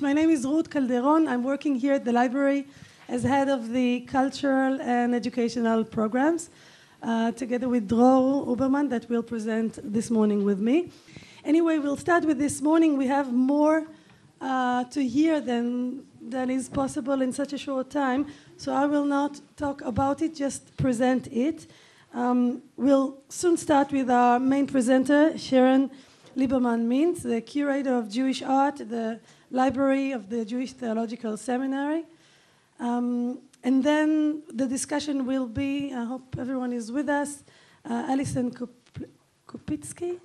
My name is Ruth Calderon. I'm working here at the library as head of the cultural and educational programs, together with Dror Oberman that will present this morning with me. Anyway, we'll start with this morning. We have more to hear than is possible in such a short time, so I will not talk about it, just present it. We'll soon start with our main presenter, Sharon Liberman Mintz, the curator of Jewish art, the library of the Jewish Theological Seminary. And then the discussion will be, I hope everyone is with us, Allison Kupietzky,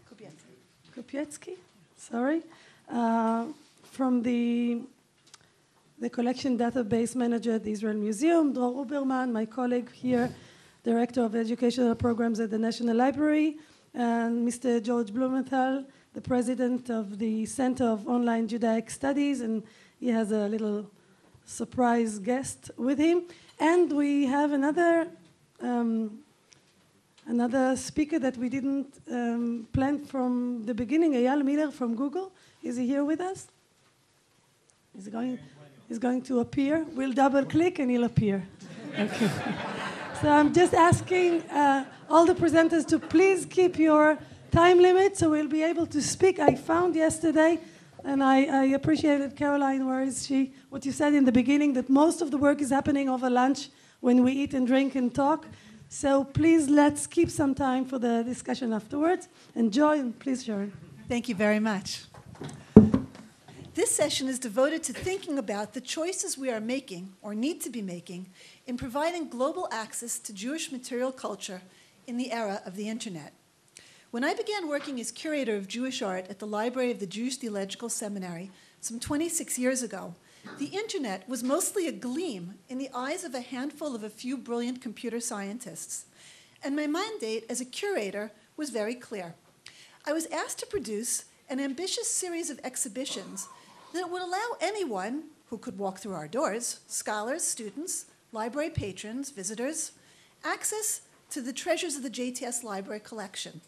sorry, from the collection database manager at the Israel Museum, Dror Oberman, my colleague here, director of educational programs at the National Library, and Mr. George Blumenthal, the president of the Center of Online Judaic Studies, and he has a little surprise guest with him. And we have another speaker that we didn't plan from the beginning, Eyal Miller from Google. Is he here with us? He's going to appear. We'll double click and he'll appear. Okay. So I'm just asking all the presenters to please keep your time limit so we'll be able to speak. I found yesterday, and I appreciated, Caroline, where is she? What you said in the beginning, that most of the work is happening over lunch when we eat and drink and talk. So please, let's keep some time for the discussion afterwards. Enjoy, and please, Sharon. Thank you very much. This session is devoted to thinking about the choices we are making, or need to be making, in providing global access to Jewish material culture in the era of the internet. When I began working as curator of Jewish art at the library of the Jewish Theological Seminary some 26 years ago, the internet was mostly a gleam in the eyes of a handful of a few brilliant computer scientists. And my mandate as a curator was very clear. I was asked to produce an ambitious series of exhibitions that would allow anyone who could walk through our doors, scholars, students, library patrons, visitors, access to the treasures of the JTS library collection.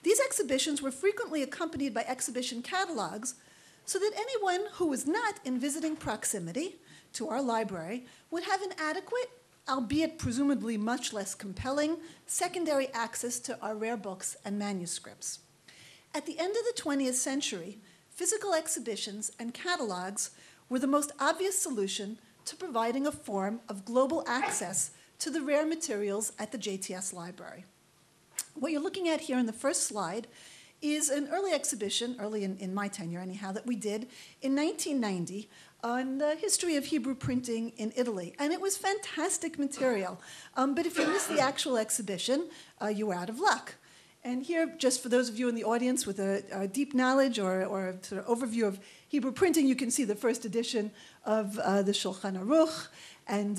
These exhibitions were frequently accompanied by exhibition catalogs so that anyone who was not in visiting proximity to our library would have an adequate, albeit presumably much less compelling, secondary access to our rare books and manuscripts. At the end of the 20th century, physical exhibitions and catalogs were the most obvious solution to providing a form of global access to the rare materials at the JTS library. What you're looking at here in the first slide is an early exhibition, early in my tenure anyhow, that we did in 1990 on the history of Hebrew printing in Italy. And it was fantastic material. But if you missed the actual exhibition, you were out of luck. And here, just for those of you in the audience with a deep knowledge or a sort of overview of Hebrew printing, you can see the first edition of the Shulchan Aruch and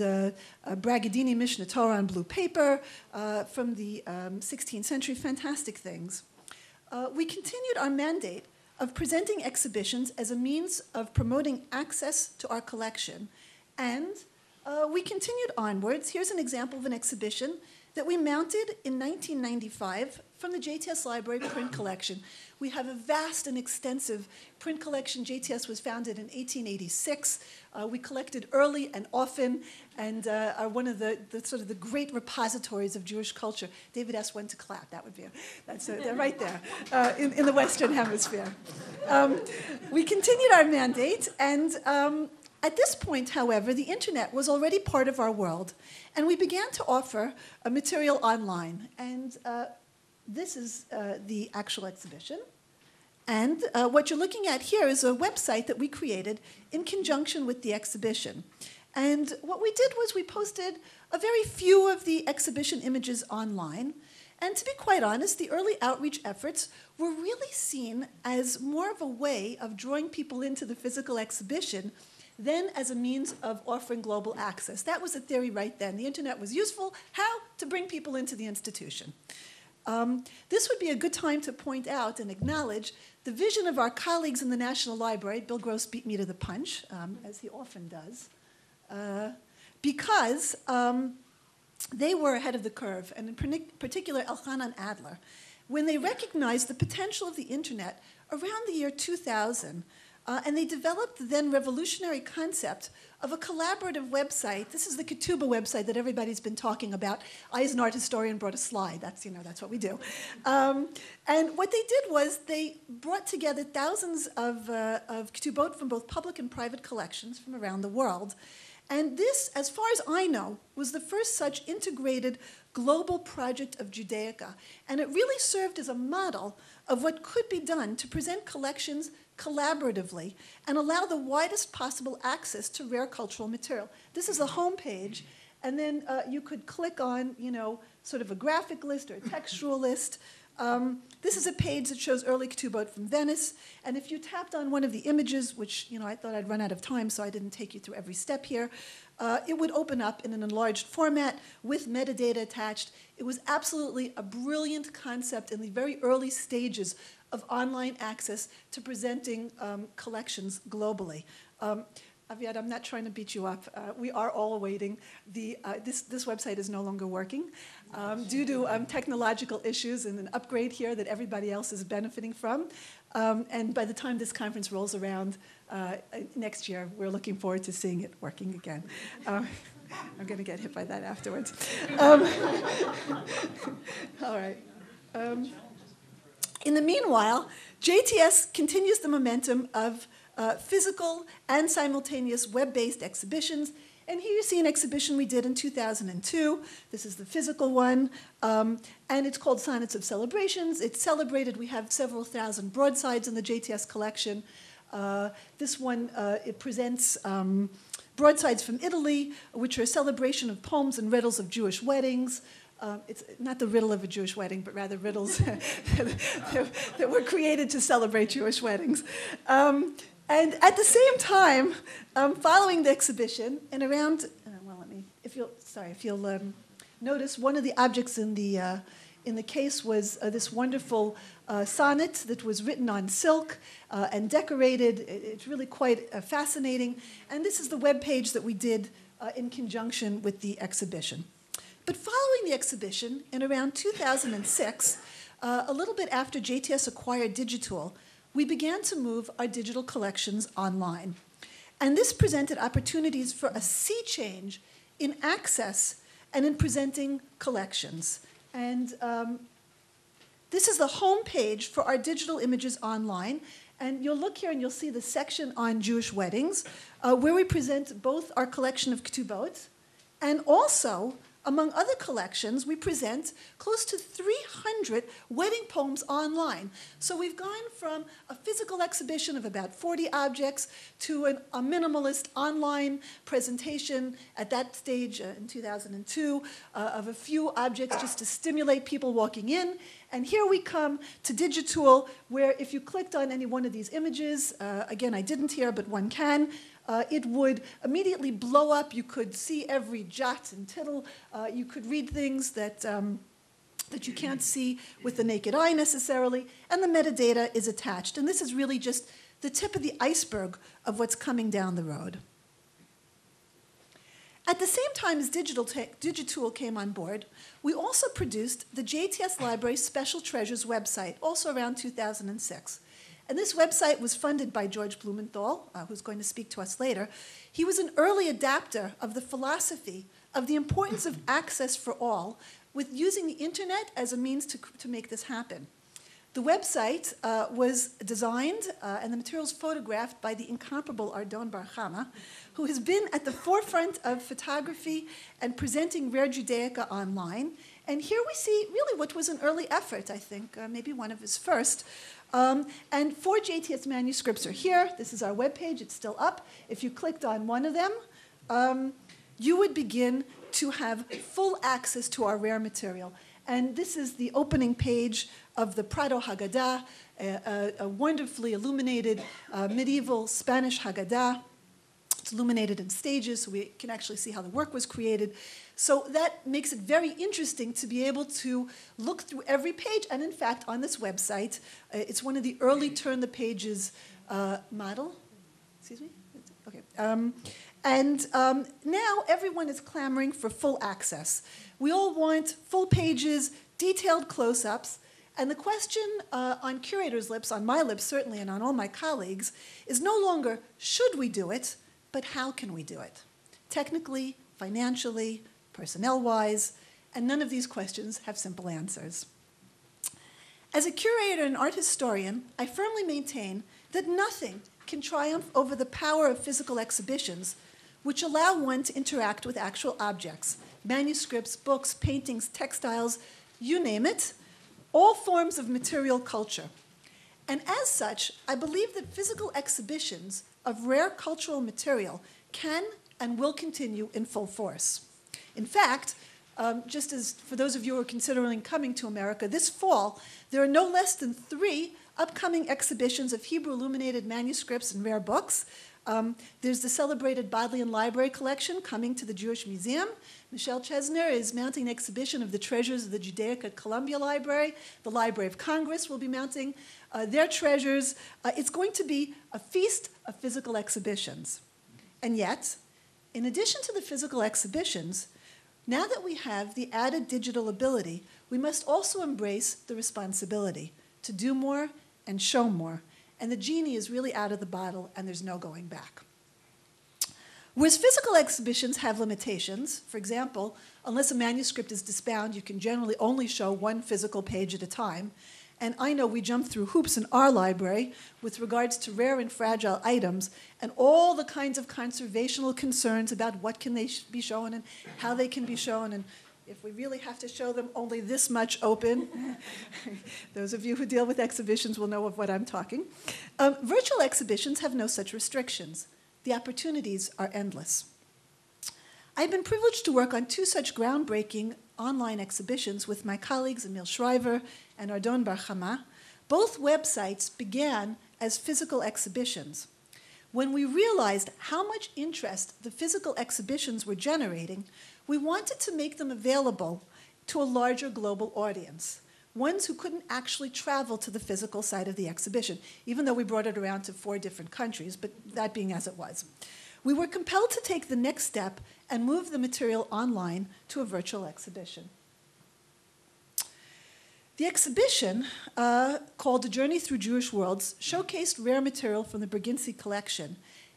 Bragadini Mishnah Torah on blue paper from the 16th century. Fantastic things. We continued our mandate of presenting exhibitions as a means of promoting access to our collection. And we continued onwards. Here's an example of an exhibition that we mounted in 1995 from the JTS Library print collection. We have a vast and extensive print collection. JTS was founded in 1886. We collected early and often, and are one of the sort of the great repositories of Jewish culture. David S. went to clap. That would be they're right there in the Western Hemisphere. We continued our mandate, and at this point, however, the internet was already part of our world, and we began to offer a material online. And this is the actual exhibition. And what you're looking at here is a website that we created in conjunction with the exhibition. And what we did was we posted a very few of the exhibition images online. And to be quite honest, the early outreach efforts were really seen as more of a way of drawing people into the physical exhibition than as a means of offering global access. That was the theory right then. The internet was useful. How? To bring people into the institution. This would be a good time to point out and acknowledge the vision of our colleagues in the National Library. Bill Gross beat me to the punch, as he often does, because they were ahead of the curve, and in particular Elchanan Adler, when they recognized the potential of the internet around the year 2000 And they developed the then revolutionary concept of a collaborative website. This is the Ketubah website that everybody's been talking about. I, as an art historian, brought a slide. That's what we do. And what they did was they brought together thousands of Ketubot from both public and private collections from around the world. And this, as far as I know, was the first such integrated global project of Judaica. And it really served as a model of what could be done to present collections collaboratively and allow the widest possible access to rare cultural material. This is the home page, and then you could click on, sort of a graphic list or a textual list. This is a page that shows early Ketubot from Venice, and if you tapped on one of the images, which I thought I'd run out of time, so I didn't take you through every step here, it would open up in an enlarged format with metadata attached. It was absolutely a brilliant concept in the very early stages of online access to presenting collections globally. Aviad, I'm not trying to beat you up. We are all awaiting this website is no longer working due to technological issues and an upgrade here that everybody else is benefiting from. And by the time this conference rolls around next year, we're looking forward to seeing it working again. I'm going to get hit by that afterwards. All right. In the meanwhile, JTS continues the momentum of physical and simultaneous web-based exhibitions. And here you see an exhibition we did in 2002. This is the physical one. And it's called Sonnets of Celebrations. It's celebrated. We have several thousand broadsides in the JTS collection. This one, it presents broadsides from Italy, which are a celebration of poems and riddles of Jewish weddings. It's not the riddle of a Jewish wedding, but rather riddles that were created to celebrate Jewish weddings. And at the same time, following the exhibition, and around, if you'll notice, one of the objects in the case was this wonderful sonnet that was written on silk and decorated. It's really quite fascinating. And this is the web page that we did in conjunction with the exhibition. But following the exhibition, in around 2006, a little bit after JTS acquired Digitool, we began to move our digital collections online. And this presented opportunities for a sea change in access and in presenting collections. And this is the home page for our digital images online. And you'll look here and you'll see the section on Jewish weddings, where we present both our collection of Ketubot and also, among other collections, we present close to 300 wedding poems online. So we've gone from a physical exhibition of about 40 objects to a minimalist online presentation at that stage in 2002 of a few objects just to stimulate people walking in. And here we come to Digitool, where if you clicked on any one of these images, again, I didn't here, but one can, it would immediately blow up. You could see every jot and tittle. You could read things that you can't see with the naked eye necessarily, and the metadata is attached. And this is really just the tip of the iceberg of what's coming down the road. At the same time as Digitool came on board, we also produced the JTS Library Special Treasures website, also around 2006. And this website was funded by George Blumenthal, who's going to speak to us later. He was an early adapter of the philosophy of the importance of access for all, with using the internet as a means to make this happen. The website was designed and the materials photographed by the incomparable Ardon Bar Chama, who has been at the forefront of photography and presenting rare Judaica online. And here we see really what was an early effort, I think, maybe one of his first. And 4 JTS manuscripts are here. This is our webpage. It's still up. If you clicked on one of them, you would begin to have full access to our rare material. And this is the opening page of the Prado Haggadah, a wonderfully illuminated medieval Spanish Haggadah. It's illuminated in stages, so we can actually see how the work was created. So that makes it very interesting to be able to look through every page. And in fact, on this website, it's one of the early turn-the-pages model. Excuse me? Okay. Now everyone is clamoring for full access. We all want full pages, detailed close-ups, And the question on curators' lips, on my lips certainly, and on all my colleagues, is no longer should we do it, but how can we do it? Technically, financially, personnel-wise, and none of these questions have simple answers. As a curator and art historian, I firmly maintain that nothing can triumph over the power of physical exhibitions, which allow one to interact with actual objects, manuscripts, books, paintings, textiles, you name it, all forms of material culture. And as such, I believe that physical exhibitions of rare cultural material can and will continue in full force. In fact, just as for those of you who are considering coming to America, this fall, there are no less than 3 upcoming exhibitions of Hebrew illuminated manuscripts and rare books. There's the celebrated Bodleian Library collection coming to the Jewish Museum. Michelle Chesner is mounting an exhibition of the treasures of the Judaic at Columbia Library. The Library of Congress will be mounting their treasures. It's going to be a feast of physical exhibitions. And yet, in addition to the physical exhibitions, now that we have the added digital ability, we must also embrace the responsibility to do more and show more. And the genie is really out of the bottle, and there's no going back. Whereas physical exhibitions have limitations, for example, unless a manuscript is disbound, you can generally only show 1 physical page at a time. And I know we jump through hoops in our library with regards to rare and fragile items and all the kinds of conservational concerns about what can they be shown and how they can be shown, and if we really have to show them only this much open. Those of you who deal with exhibitions will know of what I'm talking. Virtual exhibitions have no such restrictions. The opportunities are endless. I've been privileged to work on 2 such groundbreaking online exhibitions with my colleagues Emil Shriver and Ardon Bar Chama. Both websites began as physical exhibitions. When we realized how much interest the physical exhibitions were generating, we wanted to make them available to a larger global audience, ones who couldn't actually travel to the physical side of the exhibition, even though we brought it around to 4 different countries, but that being as it was. We were compelled to take the next step and move the material online to a virtual exhibition. The exhibition, called A Journey Through Jewish Worlds, showcased rare material from the Berginski collection,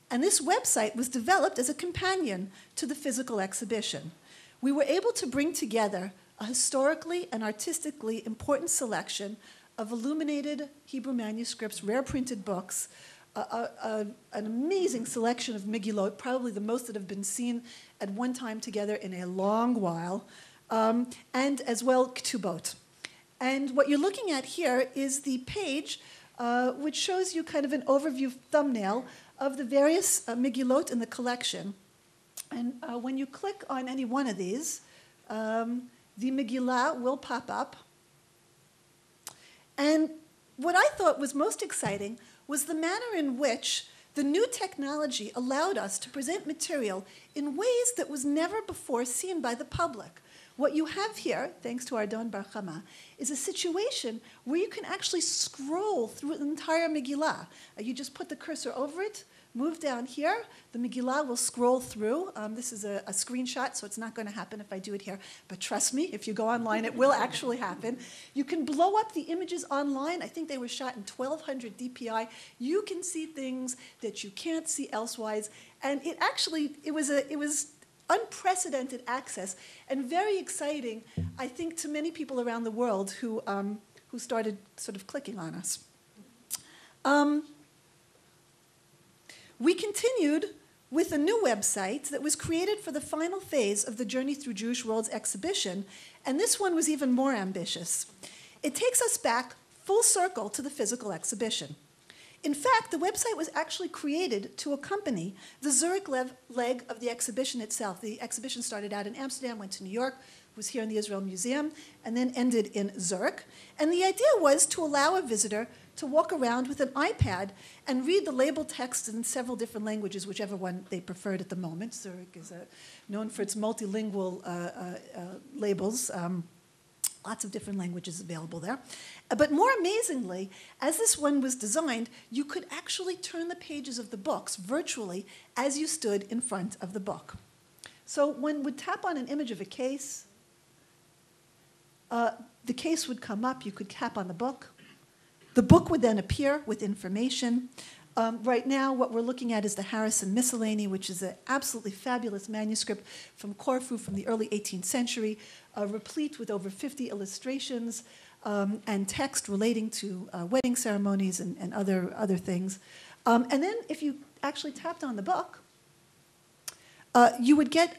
and this website was developed as a companion to the physical exhibition. We were able to bring together a historically and artistically important selection of illuminated Hebrew manuscripts, rare printed books, an amazing selection of Megillot, probably the most that have been seen at one time together in a long while, and as well Ktubot. And what you're looking at here is the page which shows you kind of an overview thumbnail of the various Megillot in the collection. And when you click on any one of these, the Megillah will pop up. And what I thought was most exciting was the manner in which the new technology allowed us to present material in ways that was never before seen by the public. What you have here, thanks to Ardon Bar Chama, is a situation where you can actually scroll through the entire Megillah. You just put the cursor over it, move down here, the Megillah will scroll through. This is a screenshot, so it's not going to happen if I do it here. But trust me, if you go online, it will actually happen. You can blow up the images online. I think they were shot in 1200 DPI. You can see things that you can't see elsewise. And it was unprecedented access and very exciting, I think, to many people around the world who started sort of clicking on us. We continued with a new website that was created for the final phase of the Journey Through Jewish Worlds exhibition, and this one was even more ambitious. It takes us back full circle to the physical exhibition. In fact, the website was actually created to accompany the Zurich leg of the exhibition itself. The exhibition started out in Amsterdam, went to New York, was here in the Israel Museum, and then ended in Zurich. And the idea was to allow a visitor to walk around with an iPad and read the label text in several different languages, whichever one they preferred at the moment. Zurich is known for its multilingual labels. Lots of different languages available there. But more amazingly, as this one was designed, you could actually turn the pages of the books virtually as you stood in front of the book. So one would tap on an image of a case, the case would come up, you could tap on the book. The book would then appear with information. Right now, what we're looking at is the Harrison Miscellany, which is an absolutely fabulous manuscript from Corfu from the early 18th century, replete with over 50 illustrations and text relating to wedding ceremonies and other things. And then if you actually tapped on the book, you would get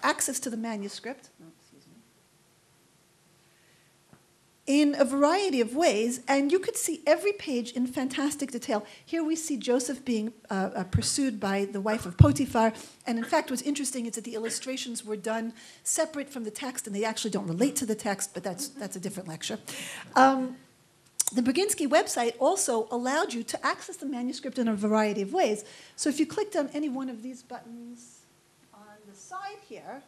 access to the manuscript in a variety of ways, and you could see every page in fantastic detail. Here we see Joseph being pursued by the wife of Potiphar, and in fact what's interesting is that the illustrations were done separate from the text, and they actually don't relate to the text, but that's a different lecture. The Brzezinski website also allowed you to access the manuscript in a variety of ways. So if you clicked on any one of these buttons on the side here,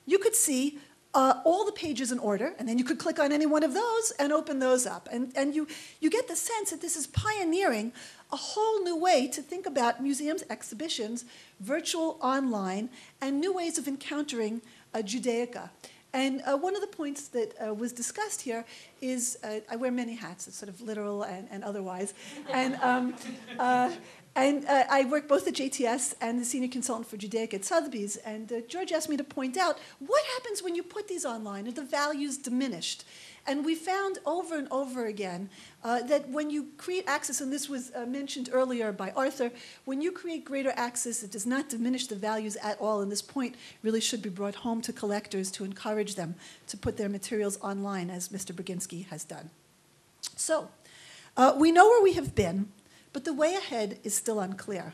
you could see all the pages in order, and then you could click on any one of those and open those up. And you get the sense that this is pioneering a whole new way to think about museums, exhibitions, virtual, online, and new ways of encountering Judaica. And one of the points that was discussed here is, I wear many hats, it's sort of literal and otherwise, and I work both at JTS and the senior consultant for Judaic at Sotheby's, and George asked me to point out, what happens when you put these online? Are the values diminished? And we found over and over again that when you create access, and this was mentioned earlier by Arthur, when you create greater access, it does not diminish the values at all, and this point really should be brought home to collectors to encourage them to put their materials online, as Mr. Brzezinski has done. So, we know where we have been, but the way ahead is still unclear.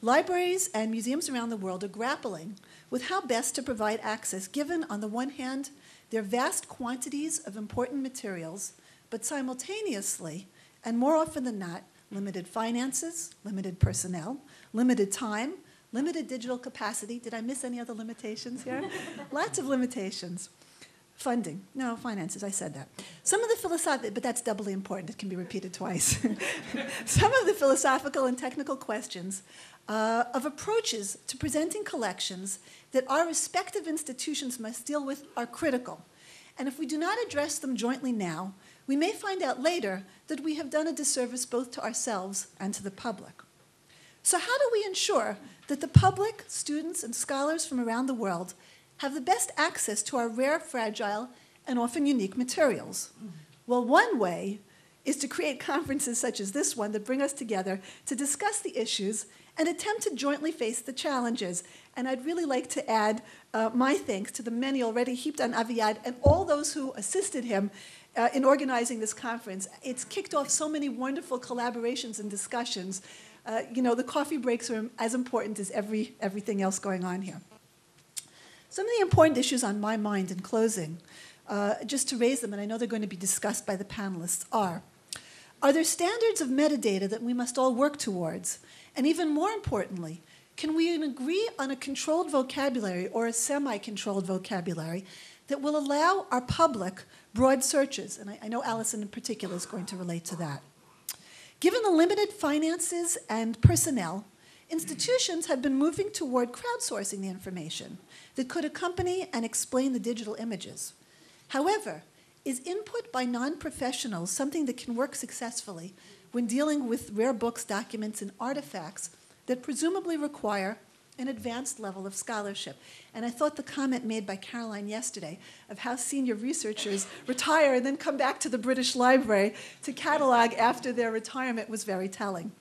Libraries and museums around the world are grappling with how best to provide access, given, on the one hand, their vast quantities of important materials, but simultaneously, and more often than not, limited finances, limited personnel, limited time, limited digital capacity. Did I miss any other limitations here? Lots of limitations. Funding. No, finances, I said that. Some of the philosophical, but that's doubly important, it can be repeated twice. Some of the philosophical and technical questions of approaches to presenting collections that our respective institutions must deal with are critical. And if we do not address them jointly now, we may find out later that we have done a disservice both to ourselves and to the public. So how do we ensure that the public, students, and scholars from around the world have the best access to our rare, fragile, and often unique materials? Well, one way is to create conferences such as this one that bring us together to discuss the issues and attempt to jointly face the challenges. And I'd really like to add my thanks to the many already heaped on Aviad and all those who assisted him in organizing this conference. It's kicked off so many wonderful collaborations and discussions. The coffee breaks are as important as everything else going on here. Some of the important issues on my mind in closing, just to raise them, and I know they're going to be discussed by the panelists, are there standards of metadata that we must all work towards? And even more importantly, can we agree on a controlled vocabulary or a semi-controlled vocabulary that will allow our public broad searches? And I know Allison in particular is going to relate to that. Given the limited finances and personnel, institutions have been moving toward crowdsourcing the information that could accompany and explain the digital images. However, is input by non-professionals something that can work successfully when dealing with rare books, documents, and artifacts that presumably require an advanced level of scholarship? And I thought the comment made by Caroline yesterday of how senior researchers retire and then come back to the British Library to catalog after their retirement was very telling.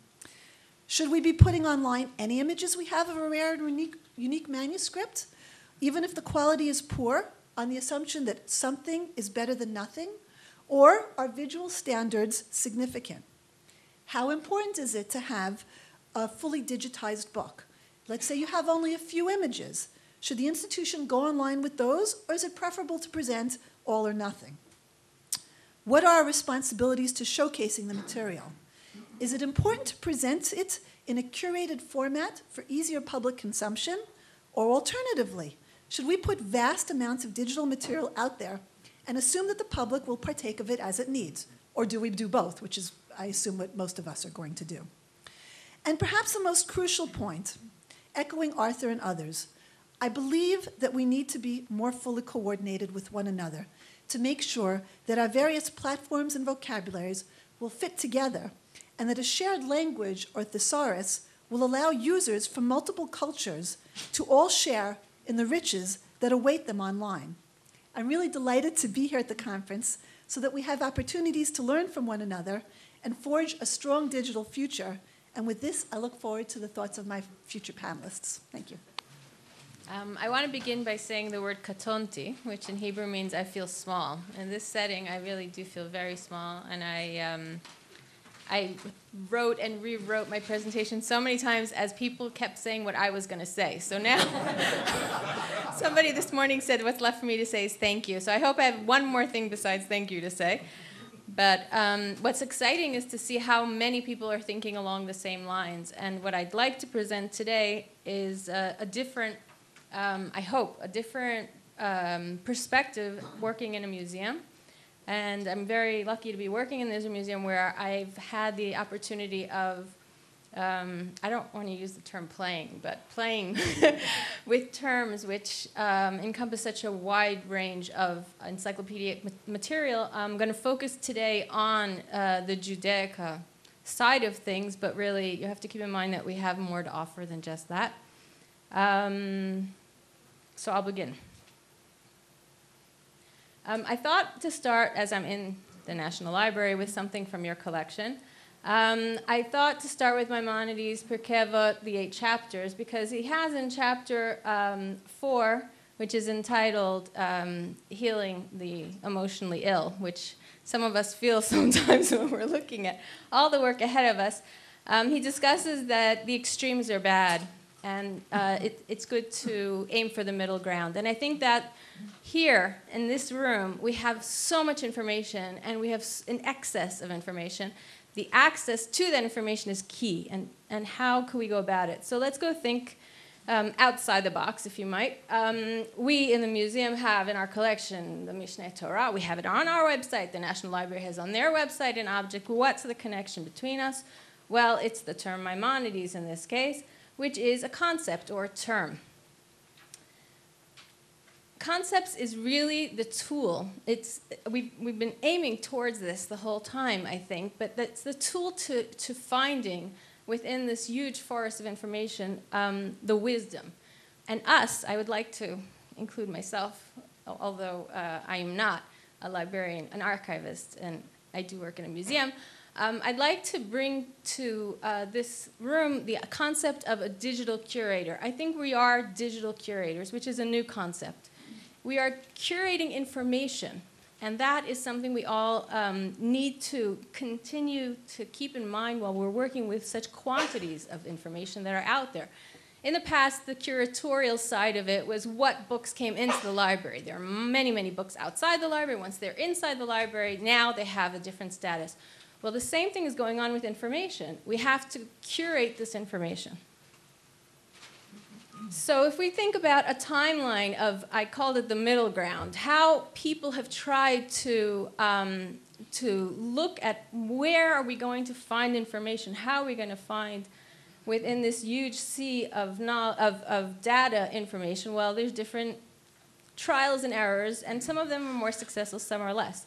Should we be putting online any images we have of a rare and unique manuscript, even if the quality is poor, on the assumption that something is better than nothing? Or are visual standards significant? How important is it to have a fully digitized book? Let's say you have only a few images. Should the institution go online with those, or is it preferable to present all or nothing? What are our responsibilities to showcasing the material? Is it important to present it in a curated format for easier public consumption? Or alternatively, should we put vast amounts of digital material out there and assume that the public will partake of it as it needs? Or do we do both, which is, I assume, what most of us are going to do? And perhaps the most crucial point, echoing Arthur and others, I believe that we need to be more fully coordinated with one another to make sure that our various platforms and vocabularies will fit together and that a shared language or thesaurus will allow users from multiple cultures to all share in the riches that await them online. I'm really delighted to be here at the conference so that we have opportunities to learn from one another and forge a strong digital future. And with this, I look forward to the thoughts of my future panelists. Thank you. I want to begin by saying the word katonti, which in Hebrew means I feel small. In this setting, I really do feel very small, and I wrote and rewrote my presentation so many times as people kept saying what I was going to say. So now, somebody this morning said what's left for me to say is thank you. So I hope I have one more thing besides thank you to say. But what's exciting is to see how many people are thinking along the same lines. And what I'd like to present today is a different, I hope, a different perspective working in a museum. And I'm very lucky to be working in this museum where I've had the opportunity of, I don't want to use the term playing, but playing with terms which encompass such a wide range of encyclopedic material. I'm going to focus today on the Judaic side of things, but really you have to keep in mind that we have more to offer than just that. So I'll begin. I thought to start, as I'm in the National Library, with something from your collection. I thought to start with Maimonides' Pirkei Avot, the 8 chapters, because he has in chapter 4, which is entitled Healing the Emotionally Ill, which some of us feel sometimes when we're looking at all the work ahead of us. He discusses that the extremes are bad, and it's good to aim for the middle ground. And I think that here, in this room, we have so much information, and we have an excess of information. The access to that information is key, and how can we go about it? So let's go think outside the box, if you might. We in the museum have in our collection the Mishneh Torah. We have it on our website. The National Library has on their website an object. What's the connection between us? Well, it's the term Maimonides in this case, which is a concept or a term. Concepts is really the tool. We've been aiming towards this the whole time, I think, but that's the tool to finding within this huge forest of information the wisdom. And us, I would like to include myself, although I am not a librarian, an archivist, and I do work in a museum. I'd like to bring to this room the concept of a digital curator. I think we are digital curators, which is a new concept. We are curating information, and that is something we all need to continue to keep in mind while we're working with such quantities of information that are out there. In the past, the curatorial side of it was what books came into the library. There are many, many books outside the library. Once they're inside the library, now they have a different status. Well, the same thing is going on with information. We have to curate this information. So if we think about a timeline of, I called it the middle ground, how people have tried to look at where are we going to find information, how are we going to find within this huge sea of data information, well, there's different trials and errors, and some of them are more successful, some are less.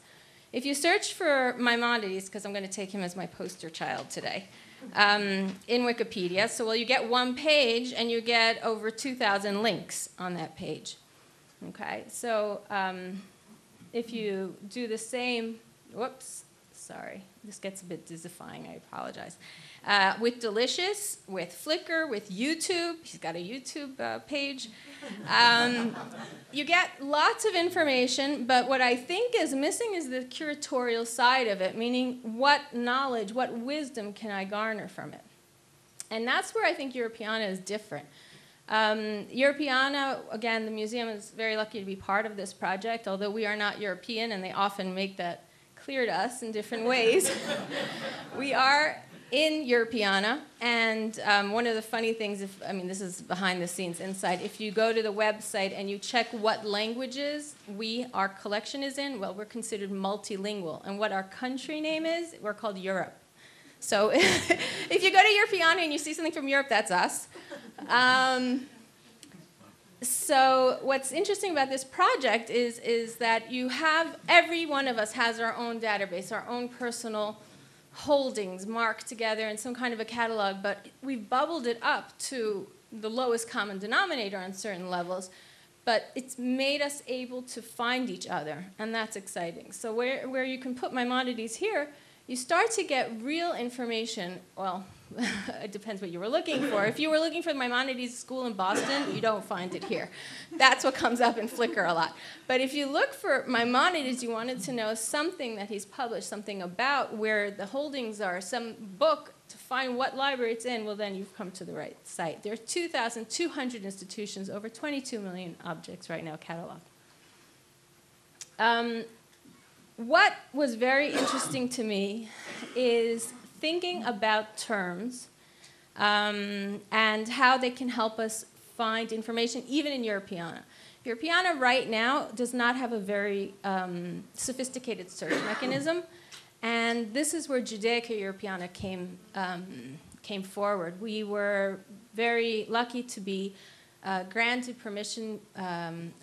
If you search for Maimonides, because I'm going to take him as my poster child today, in Wikipedia. So, well, you get one page, and you get over 2,000 links on that page. Okay, so if you do the same, whoops, sorry, this gets a bit disifying, I apologize. With Delicious, with Flickr, with YouTube, he's got a YouTube page. You get lots of information, but what I think is missing is the curatorial side of it, meaning what knowledge, what wisdom can I garner from it? And that's where I think Europeana is different. Europeana, again, the museum is very lucky to be part of this project, although we are not European, and they often make that clear to us in different ways. We are in Europeana, and one of the funny things, this is behind the scenes inside, if you go to the website and you check what languages our collection is in, well, we're considered multilingual, and what our country name is, we're called Europe. So if you go to Europeana and you see something from Europe, that's us. So what's interesting about this project is that you have, every one of us has our own database, our own personal holdings marked together in some kind of a catalog, but we've bubbled it up to the lowest common denominator on certain levels, but it's made us able to find each other, and that's exciting. So where you can put Maimonides here, you start to get real information. Well, it depends what you were looking for. If you were looking for Maimonides School in Boston, you don't find it here. That's what comes up in Flickr a lot. But if you look for Maimonides, you wanted to know something that he's published, something about where the holdings are, some book to find what library it's in, well, then you've come to the right site. There are 2,200 institutions, over 22 million objects right now cataloged. What was very interesting to me is thinking about terms and how they can help us find information, even in Europeana. Europeana right now does not have a very sophisticated search mechanism, and this is where Judaic Europeana came forward. We were very lucky to be granted permission,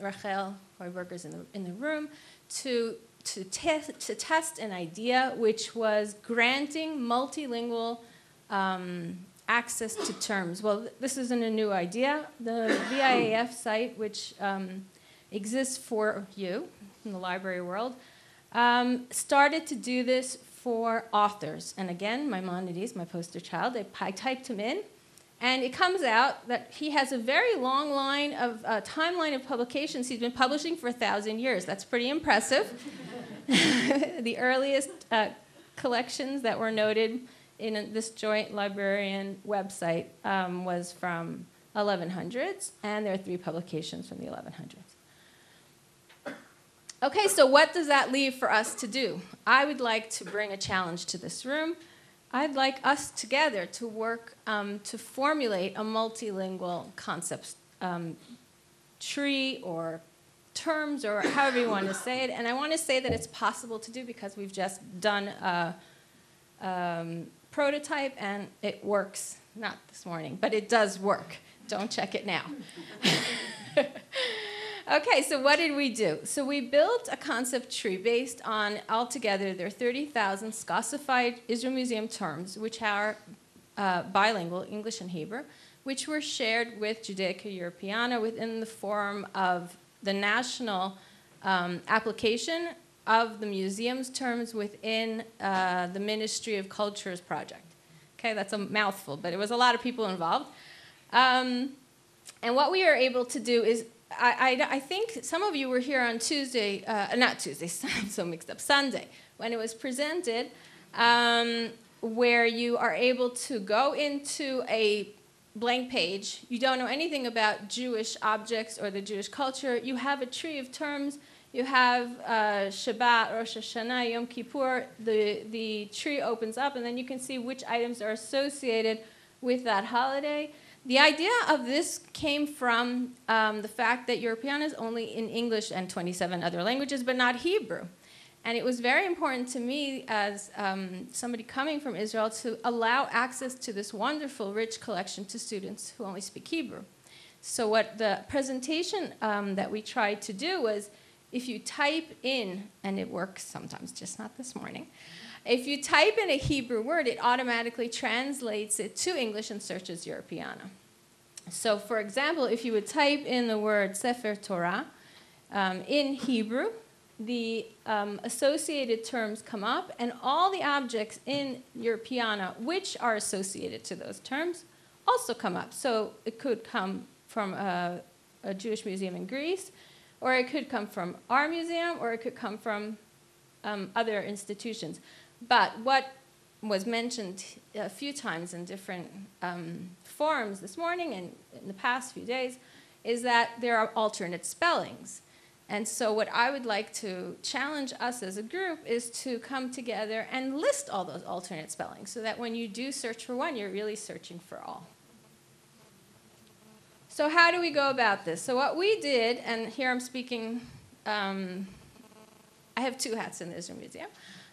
Rachel Heuberger's in the room, to test an idea which was granting multilingual access to terms. Well, this isn't a new idea. The VIAF site, which exists for you in the library world, started to do this for authors. And again, Maimonides, my poster child, I typed him in, and it comes out that he has a very long line of timeline of publications. He's been publishing for 1,000 years. That's pretty impressive. The earliest collections that were noted in this joint librarian website was from 1100s, and there are 3 publications from the 1100s. Okay, so what does that leave for us to do? I would like to bring a challenge to this room. I'd like us together to work to formulate a multilingual concept tree or terms, or however you want to say it. And I want to say that it's possible to do because we've just done a prototype and it works. Not this morning, but it does work. Don't check it now. Okay, so what did we do? So we built a concept tree based on, altogether, there are 30,000 scosified Israel Museum terms, which are bilingual, English and Hebrew, which were shared with Judaica Europeana within the form of the national application of the museum's terms within the Ministry of Culture's project. Okay, that's a mouthful, but it was a lot of people involved. And what we are able to do is, I think some of you were here on Tuesday, not Tuesday, I'm so mixed up, Sunday, when it was presented, where you are able to go into a blank page. You don't know anything about Jewish objects or the Jewish culture. You have a tree of terms. You have Shabbat, Rosh Hashanah, Yom Kippur. The tree opens up, and then you can see which items are associated with that holiday. The idea of this came from the fact that Europeana is only in English and 27 other languages, but not Hebrew. And it was very important to me as somebody coming from Israel to allow access to this wonderful, rich collection to students who only speak Hebrew. So what the presentation that we tried to do was, if you type in, and it works sometimes, just not this morning, if you type in a Hebrew word, it automatically translates it to English and searches Europeana. So for example, if you would type in the word Sefer Torah in Hebrew, the associated terms come up, and all the objects in Europeana which are associated to those terms also come up. So it could come from a Jewish museum in Greece, or it could come from our museum, or it could come from other institutions. But what was mentioned a few times in different forums this morning and in the past few days is that there are alternate spellings. And so what I would like to challenge us as a group is to come together and list all those alternate spellings so that when you do search for one, you're really searching for all. So how do we go about this? So what we did, and here I'm speaking, I have 2 hats in the Israel Museum.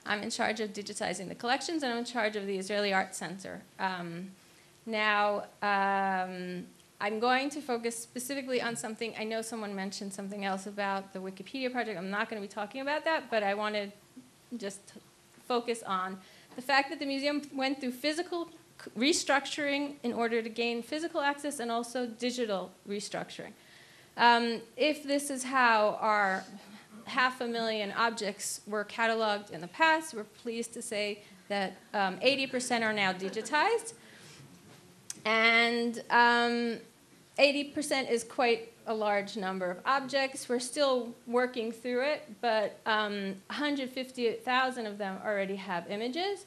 I'm in charge of digitizing the collections, and I'm in charge of the Israeli Art Center. I'm going to focus specifically on something. I know someone mentioned something else about the Wikipedia project. I'm not going to be talking about that, but I want to just focus on the fact that the museum went through physical restructuring in order to gain physical access and also digital restructuring. If this is how our 500,000 objects were cataloged in the past, we're pleased to say that 80% are now digitized. And 80% is quite a large number of objects. We're still working through it, but 158,000 of them already have images.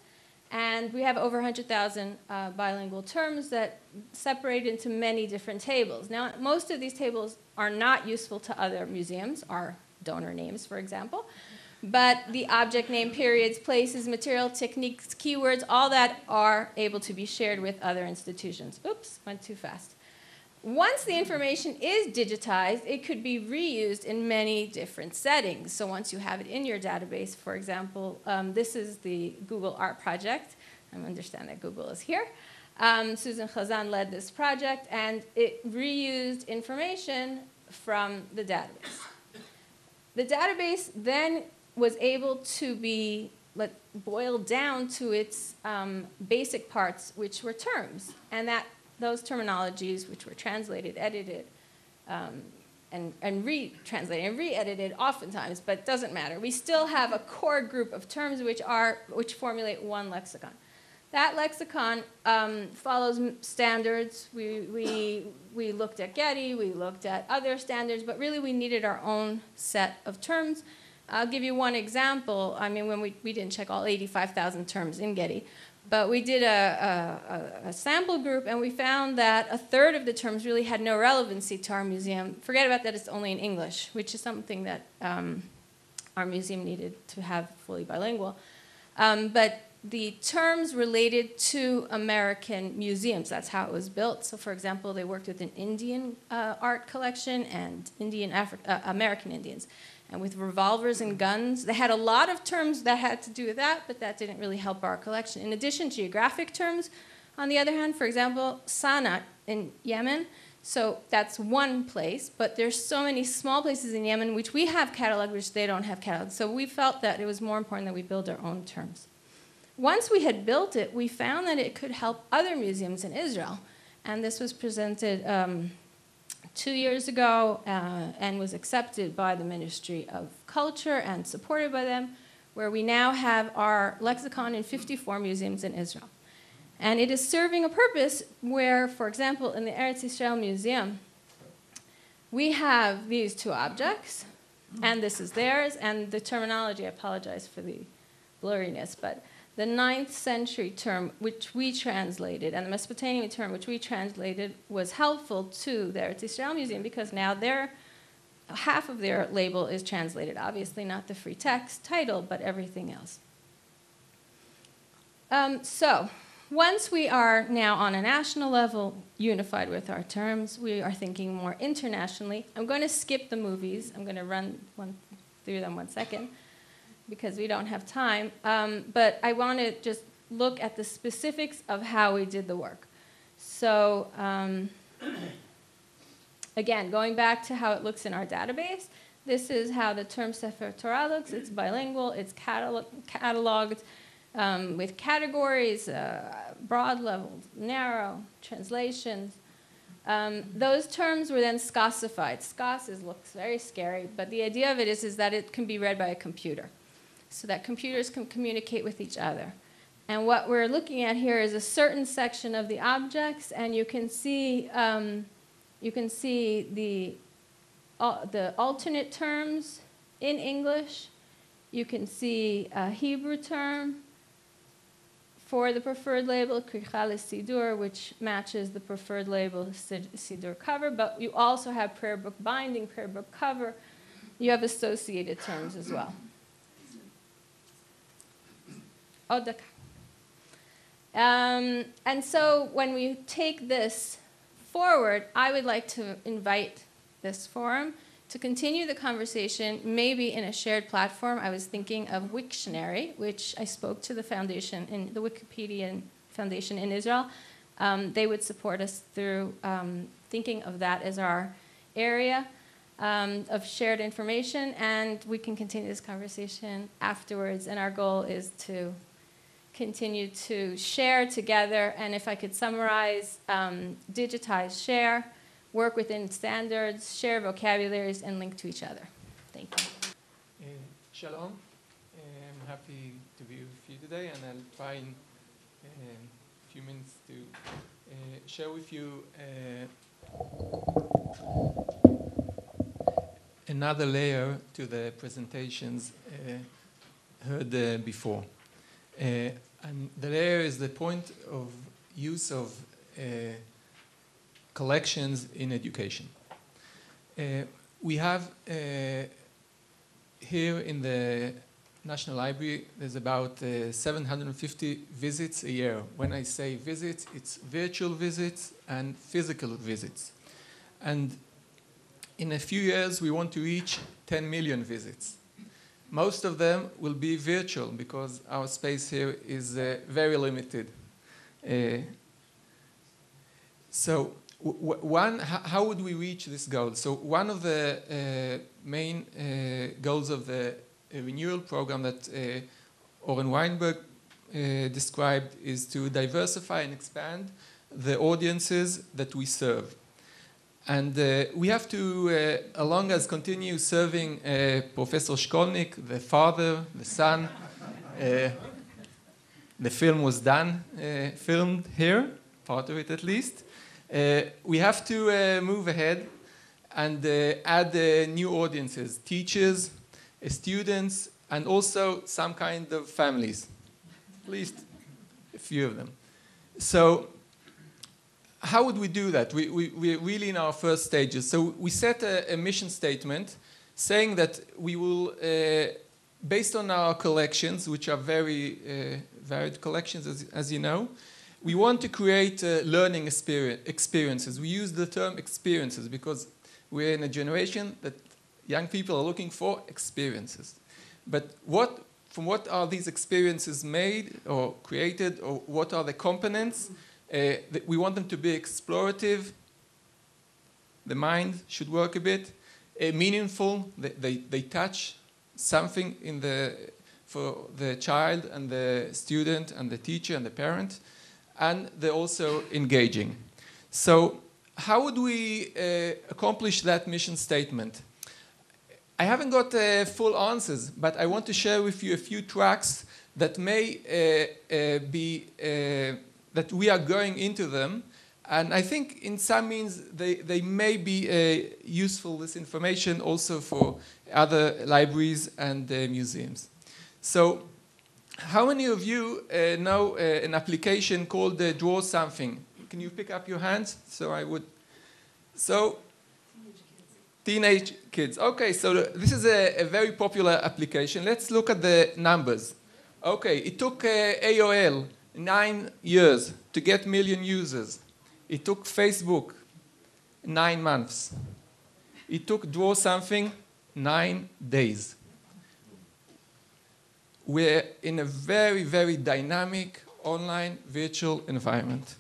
And we have over 100,000 bilingual terms that separate into many different tables. Now, most of these tables are not useful to other museums, our donor names, for example. But the object name, periods, places, material, techniques, keywords, all that are able to be shared with other institutions. Oops, went too fast. Once the information is digitized, it could be reused in many different settings. So once you have it in your database, for example, this is the Google Art project. I understand that Google is here. Susan Khazan led this project, and it reused information from the database. The database then was able to be boiled down to its basic parts, which were terms, and those terminologies, which were translated, edited, and retranslated and re-edited oftentimes, but it doesn't matter. We still have a core group of terms which formulate one lexicon. That lexicon follows standards. We looked at Getty, we looked at other standards, but really we needed our own set of terms. I'll give you one example. I mean, when we didn't check all 85,000 terms in Getty, but we did a sample group, and we found that a third of the terms really had no relevancy to our museum. Forget about that, it's only in English, which is something that our museum needed to have fully bilingual. But the terms related to American museums, that's how it was built. So for example, they worked with an Indian art collection and American Indians. And with revolvers and guns, they had a lot of terms that had to do with that, but that didn't really help our collection. In addition, geographic terms, on the other hand, for example, Sana'a in Yemen. So that's one place, but there's so many small places in Yemen which we have cataloged, which they don't have cataloged. So we felt that it was more important that we build our own terms. Once we had built it, we found that it could help other museums in Israel. And this was presented 2 years ago and was accepted by the Ministry of Culture and supported by them, where we now have our lexicon in 54 museums in Israel. And it is serving a purpose where, for example, in the Eretz Yisrael Museum, we have these two objects, and this is theirs, and the terminology, I apologize for the blurriness, but the 9th century term, which we translated, and the Mesopotamian term, which we translated, was helpful to the Eretz Yisrael Museum because now half of their label is translated. Obviously not the free text title, but everything else. So once we are now on a national level, unified with our terms, we are thinking more internationally. I'm going to skip the movies. I'm going to run through them 1 second, because we don't have time, but I want to just look at the specifics of how we did the work. So again, going back to how it looks in our database, this is how the term Sefer Torah looks. It's bilingual, it's cataloged with categories, broad level, narrow, translations. Those terms were then Scossified. Scoss looks very scary, but the idea of it is that it can be read by a computer, so that computers can communicate with each other. And what we're looking at here is a certain section of the objects, and you can see the alternate terms in English. You can see a Hebrew term for the preferred label, Krichal Sidur, which matches the preferred label Sidur cover, but you also have prayer book binding, prayer book cover. You have associated terms as well. And so when we take this forward, I would like to invite this forum to continue the conversation, maybe in a shared platform. I was thinking of Wiktionary, which I spoke to the foundation, in the Wikipedia Foundation in Israel, they would support us through thinking of that as our area of shared information, and we can continue this conversation afterwards. And our goal is to continue to share together, and if I could summarize, digitize, share, work within standards, share vocabularies, and link to each other. Thank you. Shalom. I'm happy to be with you today, and I'll try in a few minutes to share with you another layer to the presentations heard before. And the layer is the point of use of collections in education. We have here in the National Library, there's about 750 visits a year. When I say visits, it's virtual visits and physical visits. And in a few years, we want to reach 10 million visits. Most of them will be virtual because our space here is very limited. So how would we reach this goal? So one of the main goals of the renewal program that Oren Weinberg described is to diversify and expand the audiences that we serve. And we have to, along as continue serving Professor Shkolnik, the father, the son. The film was done, filmed here, part of it at least. We have to move ahead and add new audiences, teachers, students, and also some kind of families, at least a few of them. So how would we do that? We're really in our first stages. So we set a mission statement saying that we will, based on our collections, which are very varied collections, as you know, we want to create learning experiences. We use the term experiences because we're in a generation that young people are looking for experiences. But from what are these experiences made or created, or what are the components? We want them to be explorative. The mind should work a bit. Meaningful. They touch something for the child and the student and the teacher and the parent. And they're also engaging. So how would we accomplish that mission statement? I haven't got full answers, but I want to share with you a few tracks that may be, that we are going into them. And I think in some means they may be useful, this information, also for other libraries and museums. So how many of you know an application called Draw Something? Can you pick up your hands? So I would. So teenage kids. Okay, so this is a very popular application. Let's look at the numbers. Okay, it took AOL 9 years to get million users. It took Facebook 9 months. It took Draw Something 9 days. We're in a very, very dynamic online virtual environment.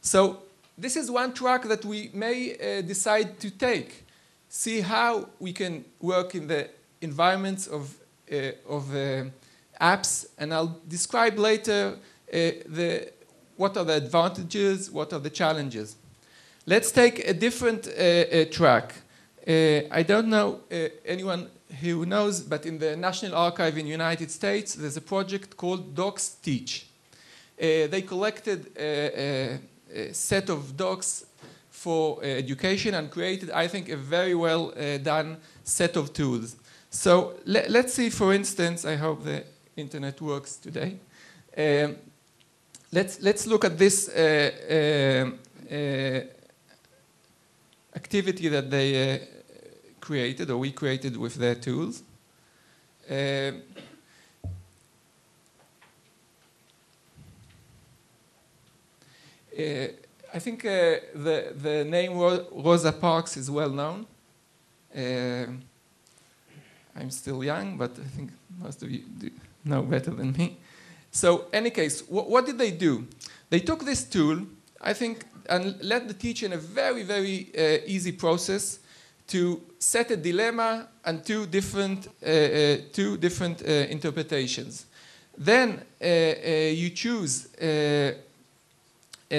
So this is one track that we may decide to take. See how we can work in the environments of apps, and I'll describe later what are the advantages, what are the challenges. Let's take a different track. I don't know anyone who knows, but in the National Archive in the United States, there's a project called Docs Teach. They collected a set of docs for education and created, I think, a very well done set of tools. So let's see, for instance, I hope the internet works today. Let's look at this activity that they created, or we created with their tools. I think the name Rosa Parks is well known. I'm still young, but I think most of you do know better than me. So, in any case, what did they do? They took this tool I think, and let the teacher in a very, very easy process to set a dilemma and two different interpretations. Then you choose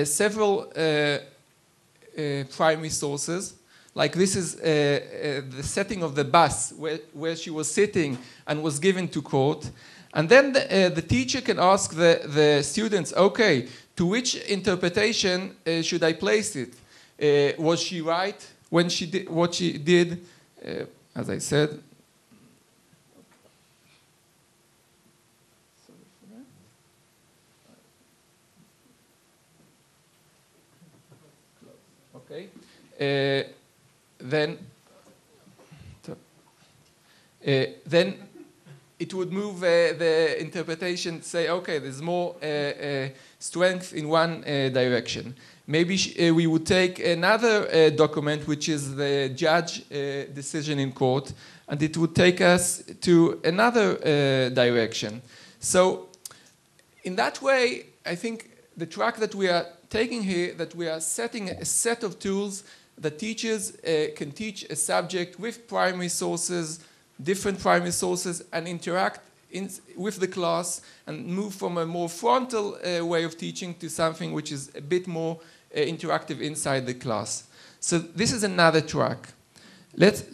several primary sources. Like this is the setting of the bus where she was sitting and was given to court. And then the teacher can ask the students, okay, to which interpretation should I place it? Was she right when she did what she did? As I said. Okay. Then it would move the interpretation, say, okay, there's more strength in one direction. Maybe we would take another document, which is the judge decision in court, and it would take us to another direction. So in that way, I think the track that we are taking here, that we are setting a set of tools that teachers can teach a subject with primary sources, different primary sources, and interact with the class and move from a more frontal way of teaching to something which is a bit more interactive inside the class. So this is another track. Let's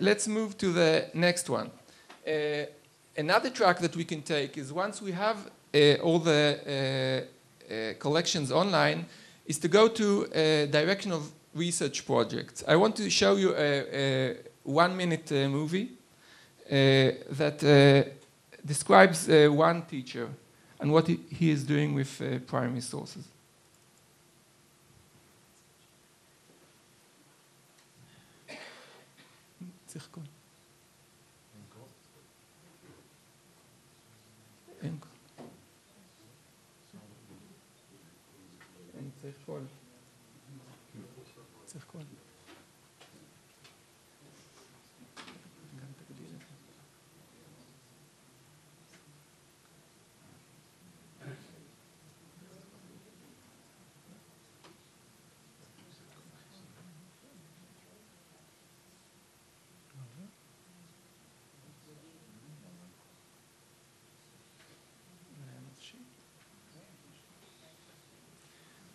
let's move to the next one. Another track that we can take is once we have all the collections online, is to go to a direction of research projects. I want to show you a 1-minute movie that describes one teacher and what he is doing with primary sources.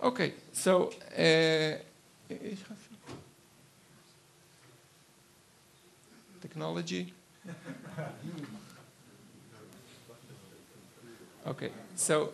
Okay, so technology. Okay, so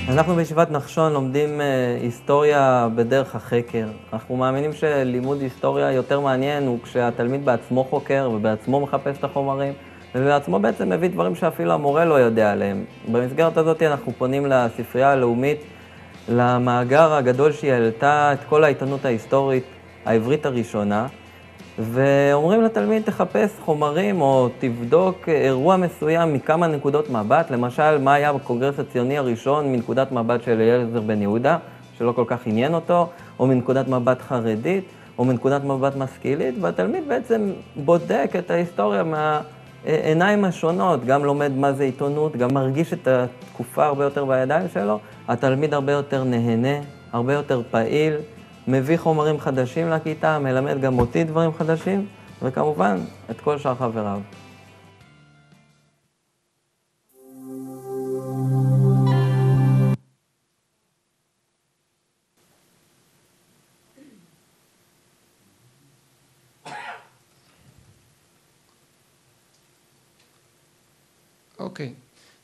אנחנו בישיבת נחשון לומדים היסטוריה בדרך החקר. אנחנו מאמינים שלימוד היסטוריה יותר מעניין הוא כשהתלמיד בעצמו חוקר ובעצמו מחפש את החומרים, ובעצמו בעצם מביא דברים שאפילו המורה לא יודע עליהם. במסגרת הזאת אנחנו פונים לספרייה הלאומית, למאגר הגדול שהיא העלתה את כל העיתונות ההיסטורית העברית הראשונה, ואומרים לתלמיד תחפש חומרים או תבדוק אירוע מסוים מכמה נקודות מבט, למשל מה היה בקונגרס הציוני הראשון מנקודת מבט של אליעזר בן יהודה, שלא כל כך עניין אותו, או מנקודת מבט חרדית, או מנקודת מבט משכילית, והתלמיד בעצם בודק את ההיסטוריה מהעיניים השונות, גם לומד מה זה עיתונות, גם מרגיש את התקופה הרבה יותר בידיים שלו, התלמיד הרבה יותר נהנה, הרבה יותר פעיל, מביא חומרים חדשים לכיתה, מלמד גם אותי דברים חדשים, וכמובן את כל שאר חבריו. Okay,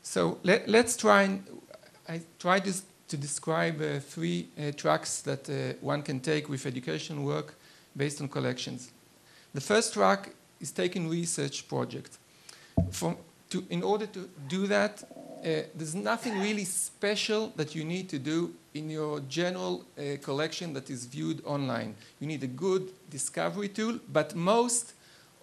so let's try and I tried to describe 3 tracks that one can take with educational work based on collections. The first track is taking research project. In order to do that, there's nothing really special that you need to do in your general collection that is viewed online. You need a good discovery tool, but most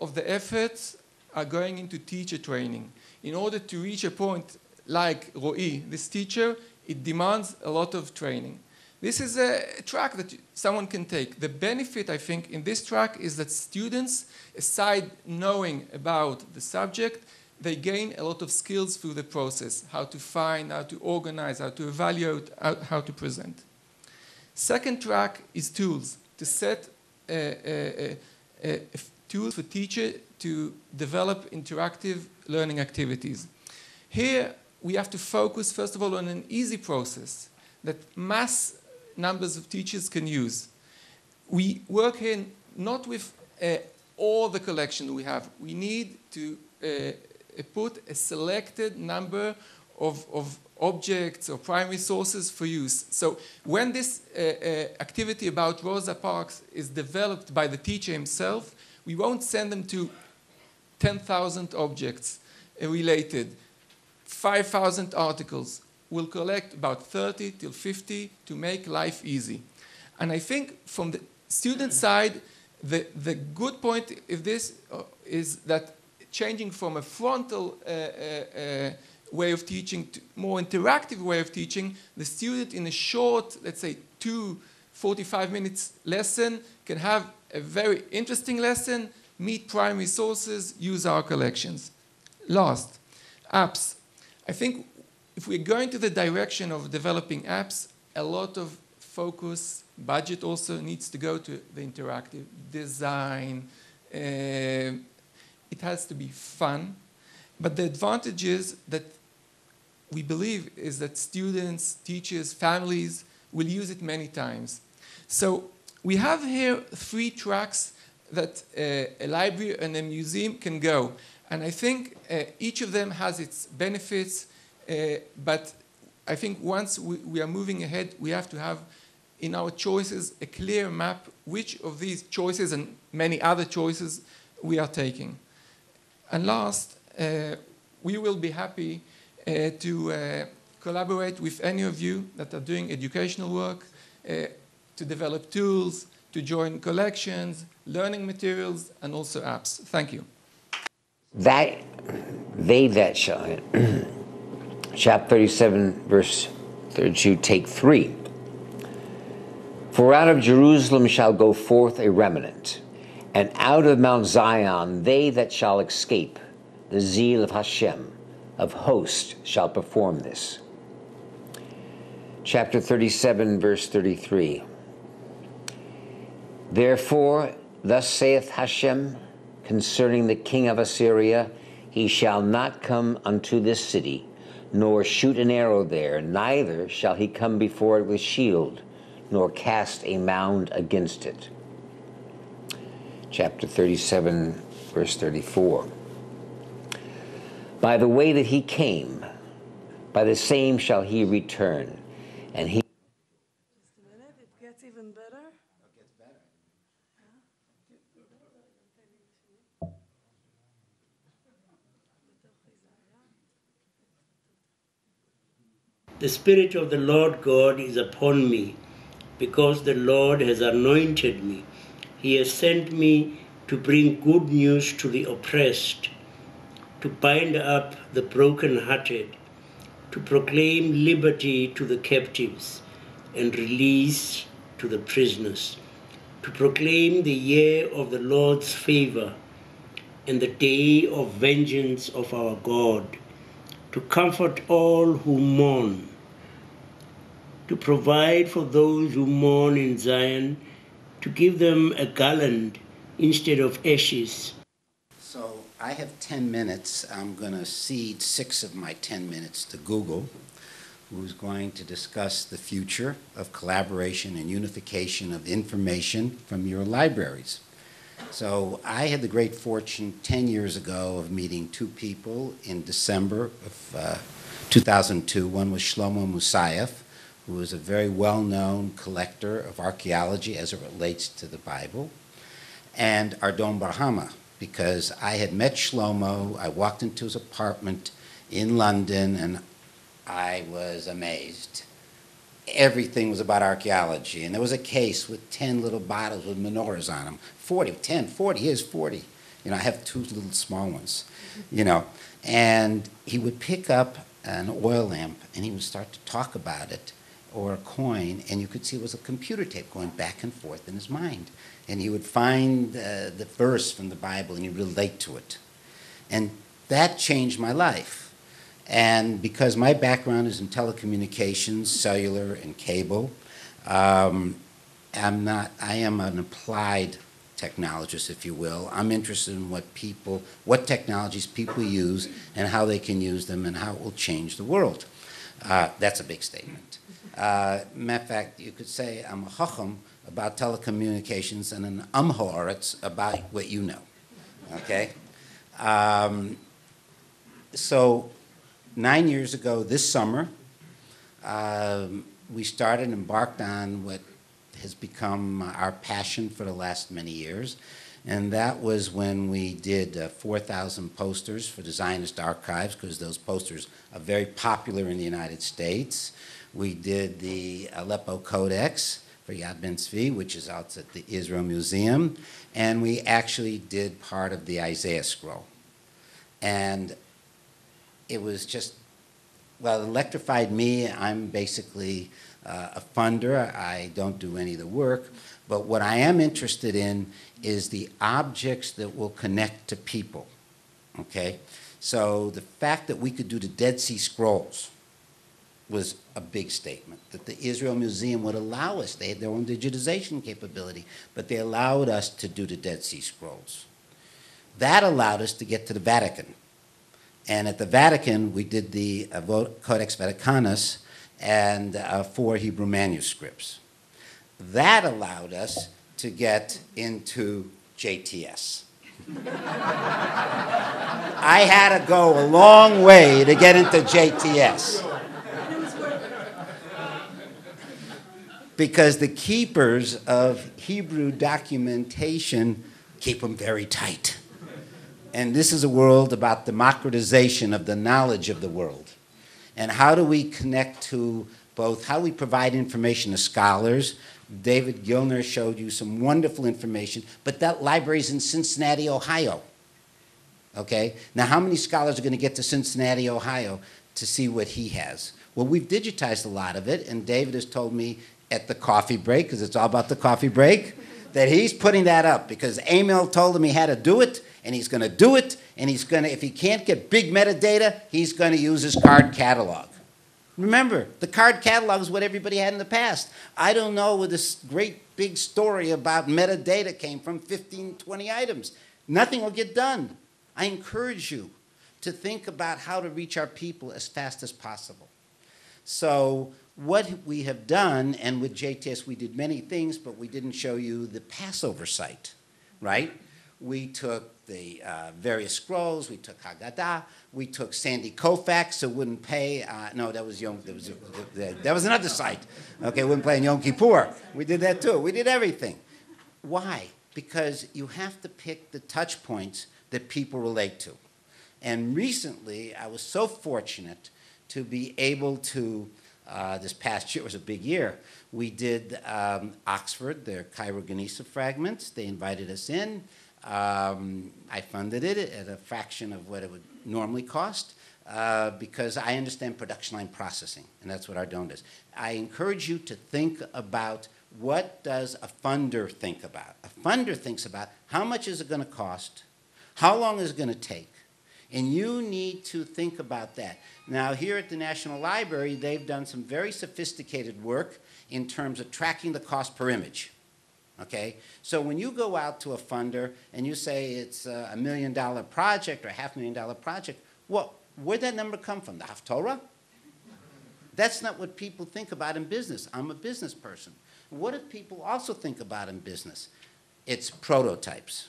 of the efforts are going into teacher training. In order to reach a point like Ro'i, this teacher, it demands a lot of training. This is a track that someone can take. The benefit, I think, in this track is that students, aside knowing about the subject, they gain a lot of skills through the process, how to find, how to organize, how to evaluate, how to present. Second track is tools, to set tools for teachers to develop interactive learning activities. Here, we have to focus, first of all, on an easy process that mass numbers of teachers can use. We work here not with all the collection we have. We need to put a selected number of objects or primary sources for use. So when this activity about Rosa Parks is developed by the teacher himself, we won't send them to 10,000 objects related, 5,000 articles. We'll collect about 30 till 50 to make life easy. And I think from the student side, the good point of this is that changing from a frontal way of teaching to more interactive way of teaching, the student in a short, let's say 2 45 minutes lesson can have a very interesting lesson, meet primary sources, use our collections. Last, apps. I think if we're going to the direction of developing apps, a lot of focus, budget also needs to go to the interactive design. It has to be fun. But the advantage is that we believe is that students, teachers, families will use it many times. So we have here 3 tracks that a library and a museum can go. And I think each of them has its benefits, but I think once we are moving ahead, we have to have in our choices a clear map which of these choices and many other choices we are taking. And last, we will be happy to collaborate with any of you that are doing educational work, to develop tools, to join collections, learning materials, and also apps. Thank you. They that shall, chapter 37, verse 32, take 3. For out of Jerusalem shall go forth a remnant, and out of Mount Zion they that shall escape, the zeal of Hashem, of hosts, shall perform this. Chapter 37, verse 33. Therefore, thus saith Hashem, concerning the king of Assyria, he shall not come unto this city, nor shoot an arrow there, neither shall he come before it with shield, nor cast a mound against it. Chapter 37, verse 34. By the way that he came, by the same shall he return, and he... Just a minute, it gets even better. It gets better. The Spirit of the Lord God is upon me, because the Lord has anointed me. He has sent me to bring good news to the oppressed, to bind up the brokenhearted, to proclaim liberty to the captives and release to the prisoners, to proclaim the year of the Lord's favor and the day of vengeance of our God, to comfort all who mourn, to provide for those who mourn in Zion, to give them a garland instead of ashes. So I have 10 minutes. I'm going to cede 6 of my 10 minutes to Google, who's going to discuss the future of collaboration and unification of information from your libraries. So I had the great fortune 10 years ago of meeting two people in December of 2002. One was Shlomo Musayev, who is a very well-known collector of archaeology as it relates to the Bible, and Ardon Barhama, because I had met Shlomo. I walked into his apartment in London, and I was amazed. Everything was about archaeology, and there was a case with 10 little bottles with menorahs on them. 40, here's 40. You know, I have 2 little small ones, you know. And he would pick up an oil lamp, and he would start to talk about it, or a coin, and you could see it was a computer tape going back and forth in his mind. And he would find the verse from the Bible, and he'd relate to it. And that changed my life. And because my background is in telecommunications, cellular, and cable, I am an applied technologist, if you will. I'm interested in what technologies people use and how they can use them and how it will change the world. That's a big statement. Matter of fact, you could say I'm a chacham about telecommunications and an haaretz about what you know, okay? So 9 years ago this summer, we embarked on what has become our passion for the last many years, and that was when we did 4,000 posters for the Zionist archives, because those posters are very popular in the United States. We did the Aleppo Codex for Yad Ben Tzvi, which is out at the Israel Museum, and we actually did part of the Isaiah scroll. And it was just, well, it electrified me. I'm basically a funder. I don't do any of the work. But what I am interested in is the objects that will connect to people, okay? So the fact that we could do the Dead Sea Scrolls was a big statement, that the Israel Museum would allow us. They had their own digitization capability, but they allowed us to do the Dead Sea Scrolls. That allowed us to get to the Vatican. And at the Vatican, we did the Codex Vaticanus and 4 Hebrew manuscripts. That allowed us to get into JTS. I had to go a long way to get into JTS. Because the keepers of Hebrew documentation keep them very tight. And this is a world about democratization of the knowledge of the world. And how do we connect to both, how do we provide information to scholars? David Gilner showed you some wonderful information, but that library's in Cincinnati, Ohio. Okay? Now, how many scholars are going to get to Cincinnati, Ohio to see what he has? Well, we've digitized a lot of it, and David has told me at the coffee break, because it's all about the coffee break, that he's putting that up because Emil told him he had to do it, and he's going to do it, and he's going to, if he can't get big metadata, he's going to use his card catalog. Remember, the card catalog is what everybody had in the past. I don't know where this great big story about metadata came from, 15, 20 items. Nothing will get done. I encourage you to think about how to reach our people as fast as possible. So what we have done, and with JTS we did many things, but we didn't show you the Passover site, right? We took the various scrolls, we took Haggadah, we took Sandy Koufax, so wouldn't pay, no, that was that was another site. Okay, wouldn't play in Yom Kippur. We did that too, we did everything. Why? Because you have to pick the touch points that people relate to. And recently, I was so fortunate to be able to, this past year was a big year, we did Oxford, their Cairo Genisa fragments. They invited us in. I funded it at a fraction of what it would normally cost because I understand production line processing, and that's what our Ardon does. I encourage you to think about what does a funder think about. A funder thinks about how much is it going to cost, how long is it going to take, and you need to think about that. Now, here at the National Library, they've done some very sophisticated work in terms of tracking the cost per image. Okay? So when you go out to a funder and you say it's a $1 million project or a $500,000 project, well, where'd that number come from? The Haftorah? That's not what people think about in business. I'm a business person. What do people also think about in business? It's prototypes,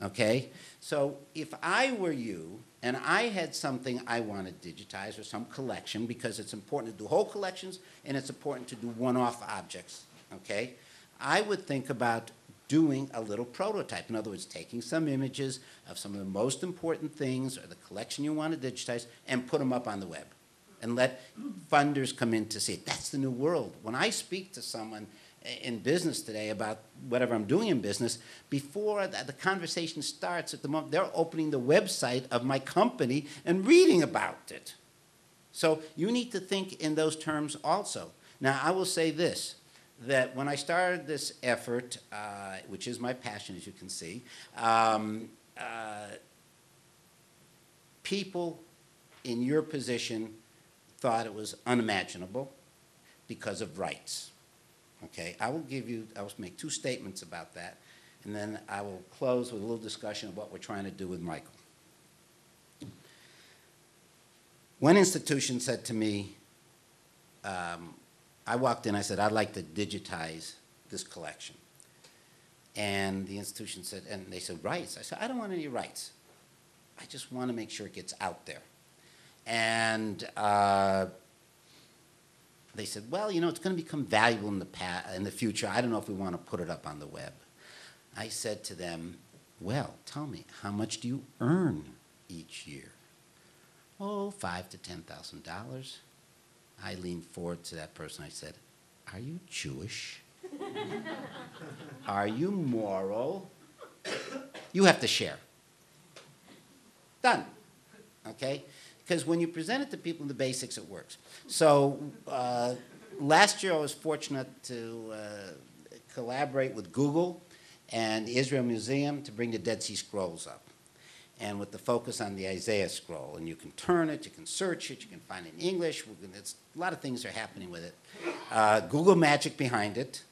okay? So if I were you and I had something I want to digitize or some collection, because it's important to do whole collections and it's important to do one-off objects, okay? I would think about doing a little prototype. In other words, taking some images of some of the most important things or the collection you want to digitize and put them up on the web and let funders come in to see it. That's the new world. When I speak to someone in business today about whatever I'm doing in business, before the conversation starts, at the moment, they're opening the website of my company and reading about it. So you need to think in those terms also. Now, I will say this, that when I started this effort, which is my passion, as you can see, people in your position thought it was unimaginable because of rights. Okay, I will make two statements about that, and then I will close with a little discussion of what we're trying to do with Michael. One institution said to me, I walked in, I said, I'd like to digitize this collection. And the institution said, and they said, rights? I said, I don't want any rights. I just want to make sure it gets out there. And they said, well, you know, it's going to become valuable in the future. I don't know if we want to put it up on the web. I said to them, well, tell me, how much do you earn each year? Oh, $5,000 to $10,000. I leaned forward to that person. I said, are you Jewish? Are you moral? You have to share. Done. Okay? Because when you present it to people in the basics, it works. So last year I was fortunate to collaborate with Google and the Israel Museum to bring the Dead Sea Scrolls up. And with the focus on the Isaiah scroll. And you can turn it, you can search it, you can find it in English. A lot of things are happening with it. Google magic behind it.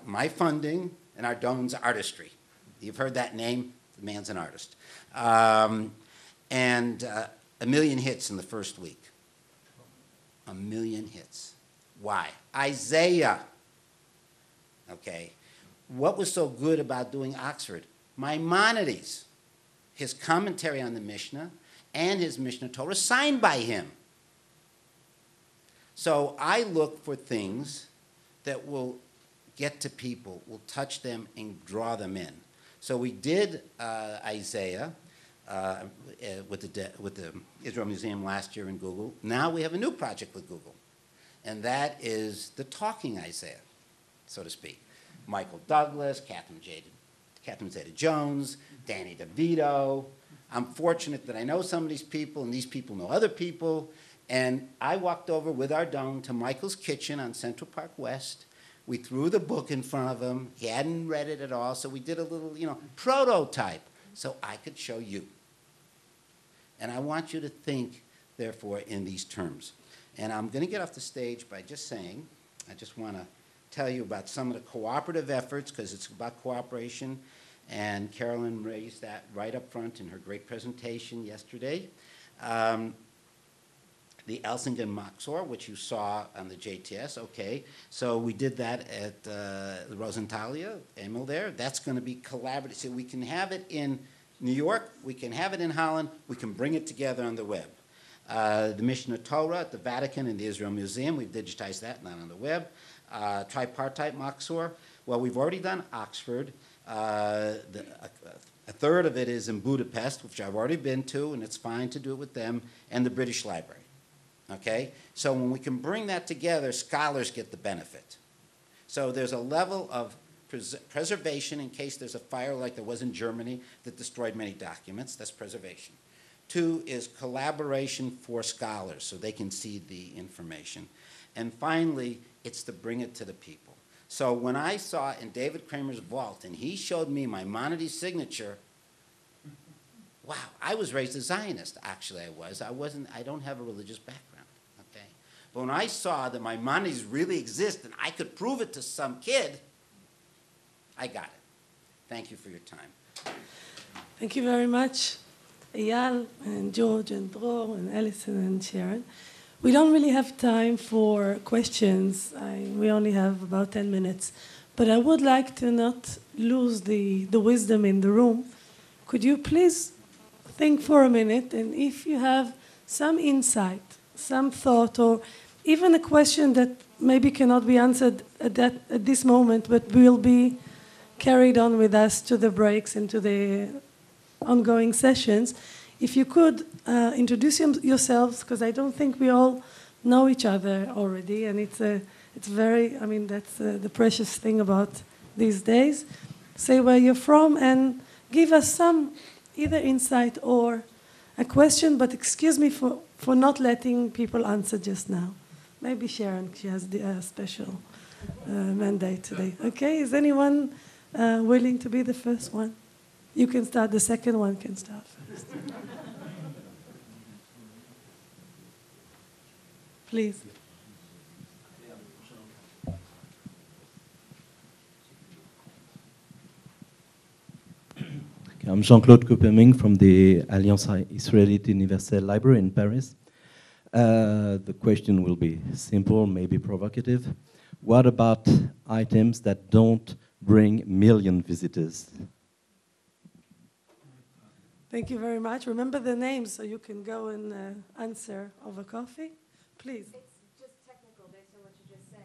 My funding and our Doan's artistry. You've heard that name, the man's an artist. And 1 million hits in the first week. 1 million hits. Why? Isaiah. Okay. What was so good about doing Oxford? Maimonides. His commentary on the Mishnah and his Mishnah Torah signed by him. So I look for things that will get to people, will touch them and draw them in. So we did Isaiah with the Israel Museum last year in Google. Now we have a new project with Google, and that is the talking Isaiah, so to speak. Michael Douglas, Catherine Zeta-Jones, Danny DeVito. I'm fortunate that I know some of these people, and these people know other people. And I walked over with our Doan to Michael's kitchen on Central Park West. We threw the book in front of him. He hadn't read it at all, so we did a little, prototype so I could show you. And I want you to think, therefore, in these terms. And I'm going to get off the stage by just saying, I just want to tell you about some of the cooperative efforts, because it's about cooperation. And Carolyn raised that right up front in her great presentation yesterday. The Elsingen Maxor, which you saw on the JTS, okay. So we did that at the Rosenthalia, Emil there. That's going to be collaborative. So we can have it in New York, we can have it in Holland, we can bring it together on the web. The Mishnah Torah at the Vatican and the Israel Museum, we've digitized that, not on the web. Tripartite Maxor, well, we've already done Oxford. A third of it is in Budapest, which I've already been to, and it's fine to do it with them, and the British Library. Okay? So when we can bring that together, scholars get the benefit. So there's a level of preservation in case there's a fire like there was in Germany that destroyed many documents. That's preservation. 2 is collaboration for scholars so they can see the information. And finally, it's to bring it to the people. So when I saw in David Kramer's vault, and he showed me Maimonides' signature, wow, I was raised a Zionist. Actually, I don't have a religious background, okay? But when I saw that Maimonides really exists and I could prove it to some kid, I got it. Thank you for your time. Thank you very much, Eyal and George and Dror and Allison and Sharon. We don't really have time for questions. We only have about 10 minutes. but I would like to not lose the wisdom in the room. Could you please think for a minute, and if you have some insight, some thought, or even a question that maybe cannot be answered at this moment, but will be carried on with us to the breaks and to the ongoing sessions, if you could introduce yourselves, because I don't think we all know each other already, and it's very, I mean, that's the precious thing about these days. Say where you're from and give us some either insight or a question, but excuse me for not letting people answer just now. Maybe Sharon, she has the special mandate today. Okay, is anyone willing to be the first one? You can start, the second one can start first. Please. I'm Jean-Claude Kupietzky from the Alliance Israélite Universelle Library in Paris. The question will be simple, maybe provocative. What about items that don't bring million visitors? Thank you very much. Remember the names so you can go and answer over coffee. Please. It's just technical based on what you just said.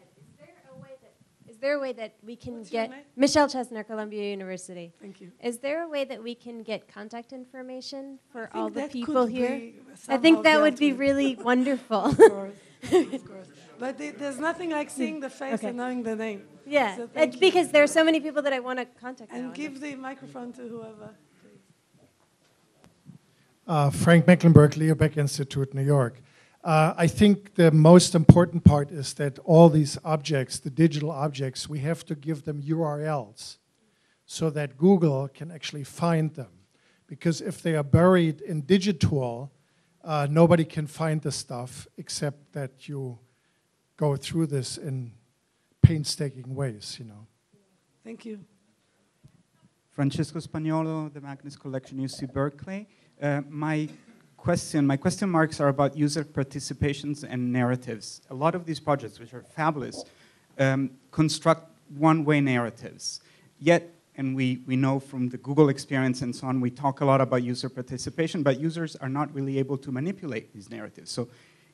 Is there a way that we can What's your get name? Michelle Chesner, Columbia University? Thank you. Is there a way that we can get contact information for all the that people could here? be I think somehow that would dealt be with. really wonderful. Of course, of course. But there's nothing like seeing the face Okay. and knowing the name. Yeah, So thank you. because there are so many people that I want to contact now. And give the microphone to whoever. Frank Mecklenburg, Leo Baeck Institute, New York. I think the most important part is that all these objects, the digital objects, we have to give them URLs so that Google can actually find them. Because if they are buried in digital, nobody can find the stuff except that you go through this in painstaking ways, you know. Thank you. Francesco Spagnolo, the Magnus Collection, UC Berkeley. My question marks are about user participations and narratives. A lot of these projects, which are fabulous, construct one-way narratives. Yet, and we know from the Google experience and so on, we talk a lot about user participation, but users are not really able to manipulate these narratives. So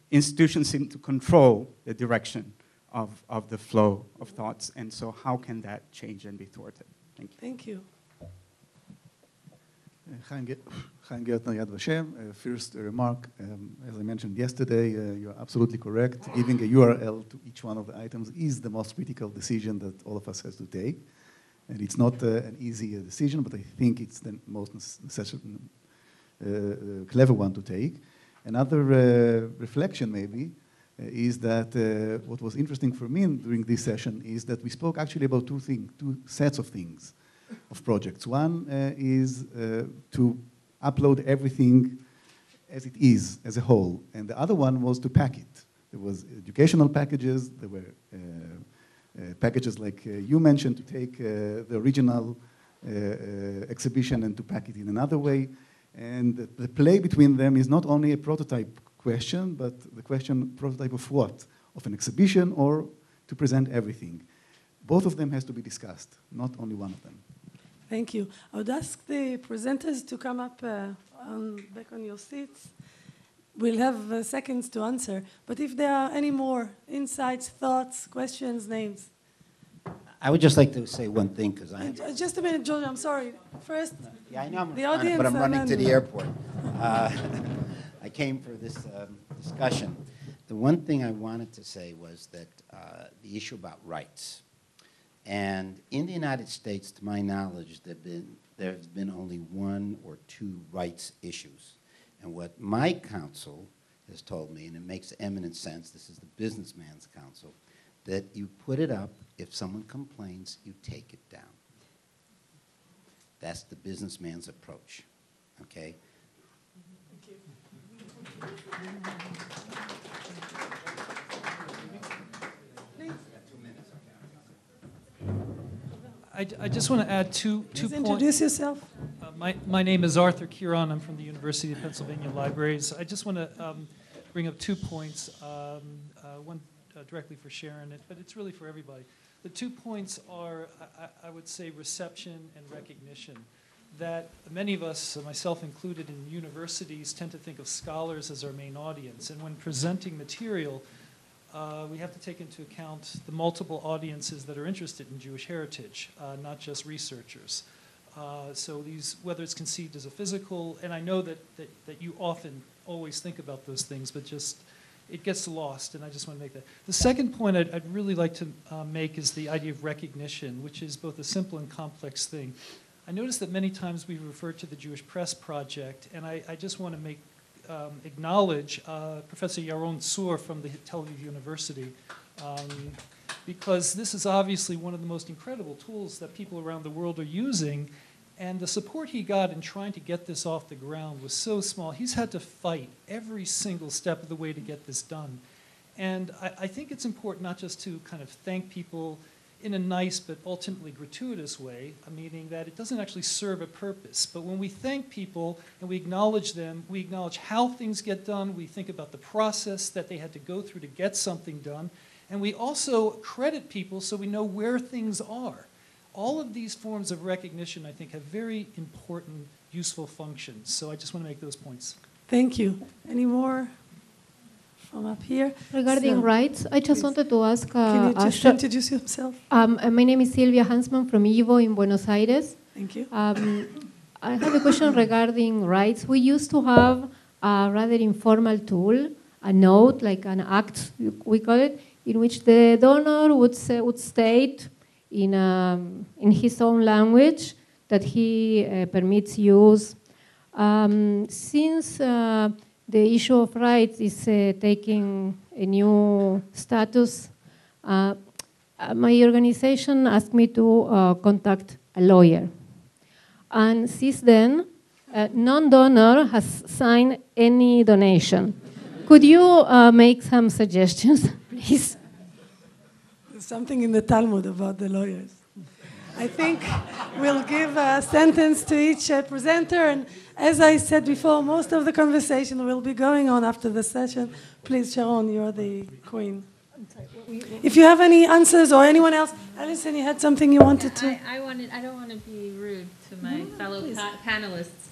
institutions seem to control the direction of the flow of thoughts, and so how can that change and be thwarted? Thank you. Thank you. Chaim Gertner, Yad Vashem. First remark, as I mentioned yesterday, you're absolutely correct. Giving a URL to each one of the items is the most critical decision that all of us has to take. And it's not an easy decision, but I think it's the most clever one to take. Another reflection maybe is that what was interesting for me during this session is that we spoke actually about two sets of things, of projects. One is to upload everything as it is, as a whole, and the other one was to pack it. There was educational packages, there were packages like you mentioned, to take the original exhibition and to pack it in another way. And the play between them is not only a prototype question, but the question, prototype of what? Of an exhibition or to present everything? Both of them has to be discussed, not only one of them. Thank you. I would ask the presenters to come up back on your seats. We'll have seconds to answer. But if there are any more insights, thoughts, questions, names. I would just like to say one thing, because I... Just a minute, George, I'm sorry. First, yeah, I know I'm the audience, but I'm running to the airport. I came for this discussion. The one thing I wanted to say was that the issue about rights. And in the United States, to my knowledge, there's been only one or two rights issues. And what my counsel has told me, and it makes eminent sense, this is the businessman's counsel, that you put it up, if someone complains, you take it down. That's the businessman's approach, okay? Thank you. I just want to add two points. Introduce yourself. My name is Arthur Kiron. I'm from the University of Pennsylvania Libraries. I just want to bring up 2 points, one directly for Sharon, but it's really for everybody. The 2 points are, I would say, reception and recognition. That many of us, myself included, in universities tend to think of scholars as our main audience. And when presenting material, we have to take into account the multiple audiences that are interested in Jewish heritage, not just researchers. So these, whether it's conceived as a physical, and I know that you often always think about those things, but just it gets lost, and I just want to make that. The second point I'd really like to make is the idea of recognition, which is both a simple and complex thing. I noticed that many times we refer to the Jewish Press Project, and I just want to acknowledge Professor Yaron Tzur from the Tel Aviv University, because this is obviously one of the most incredible tools that people around the world are using, and the support he got in trying to get this off the ground was so small. He's had to fight every single step of the way to get this done. And I think it's important not just to kind of thank people in a nice but ultimately gratuitous way, meaning that it doesn't actually serve a purpose. But when we thank people and we acknowledge them, we acknowledge how things get done, we think about the process that they had to go through to get something done, and we also credit people so we know where things are. All of these forms of recognition, I think, have very important, useful functions. So I just want to make those points. Thank you. Any more from up here? Regarding rights, I just wanted to ask... Can you just introduce yourself? My name is Silvia Hansman from Ivo in Buenos Aires. Thank you. I have a question regarding rights. We used to have a rather informal tool, a note, like an act, we call it, in which the donor would state in his own language that he permits use. Since the issue of rights is taking a new status, my organization asked me to contact a lawyer. And since then, non-donor has signed any donation. Could you make some suggestions, please? There's something in the Talmud about the lawyers. I think we'll give a sentence to each presenter, and as I said before, most of the conversation will be going on after the session. Please, Sharon, you're the queen. If you have any answers or anyone else, Allison, you had something you wanted to... I don't want to be rude to my fellow panelists,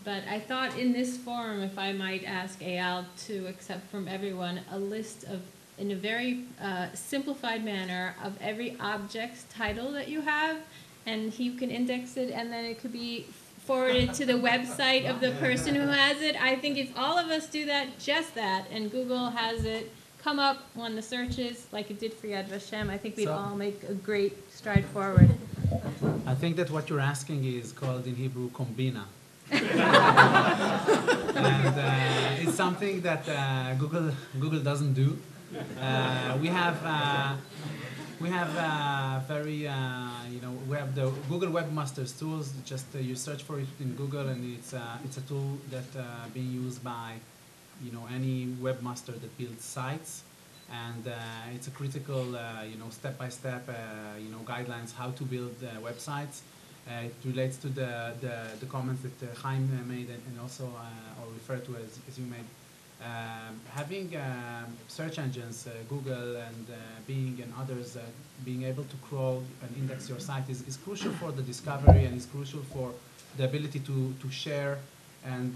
but I thought in this forum, if I might ask Eyal to accept from everyone a list of, in a very simplified manner, of every object's title that you have, and you can index it, and then it could be forwarded to the website of the person who has it. I think if all of us do that, just that, and Google has it come up on the searches like it did for Yad Vashem, I think we'd all make a great stride forward. I think that what you're asking is called in Hebrew kombina. And it's something that Google doesn't do. We have very, we have the Google Webmasters tools. Just you search for it in Google, and it's a tool that being used by, any webmaster that builds sites, and it's a critical, step-by-step, guidelines how to build websites. It relates to the comments that Chaim made, and also or referred to as you made. Having search engines, Google and Bing and others, being able to crawl and index your site is crucial for the discovery, and is crucial for the ability to share and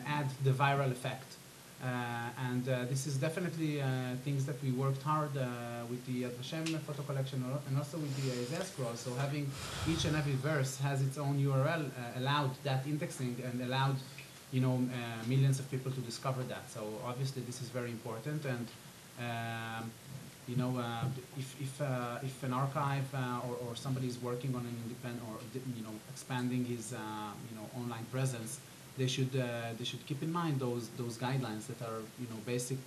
add the viral effect. And this is definitely things that we worked hard with the Yad Vashem photo collection, and also with the Isaiah scroll. So having each and every verse has its own URL allowed that indexing and allowed millions of people to discover that. So obviously this is very important, and if an archive or somebody is working on an independent or expanding his online presence, they should keep in mind those guidelines that are basic,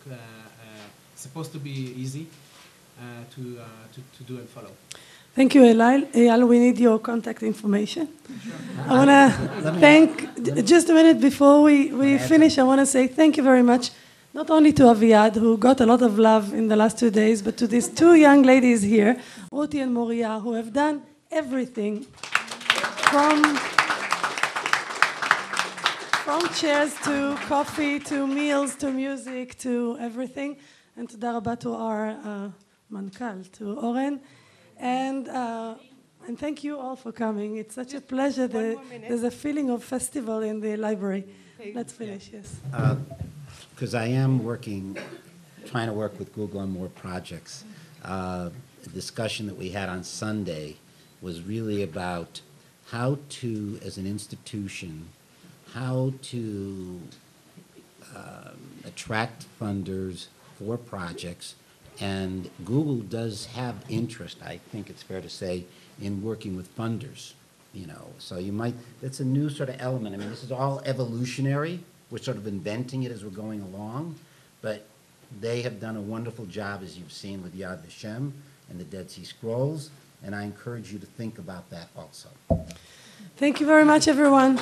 supposed to be easy to do and follow. Thank you, Eyal. We need your contact information. I want to thank, just a minute before we finish, I want to say thank you very much, not only to Aviad, who got a lot of love in the last 2 days, but to these two young ladies here, Ruti and Moria, who have done everything from chairs to coffee to meals to music to everything. And toda rabba to our mankal, to Oren. And thank you all for coming. It's such a pleasure. There's a feeling of festival in the library. Let's finish, yes. Because I am trying to work with Google on more projects. The discussion that we had on Sunday was really about how to, as an institution, how to attract funders for projects. And Google does have interest, I think it's fair to say, in working with funders. So that's a new sort of element. I mean, this is all evolutionary. We're sort of inventing it as we're going along, but they have done a wonderful job, as you've seen with Yad Vashem and the Dead Sea Scrolls, and I encourage you to think about that also. Thank you very much, everyone.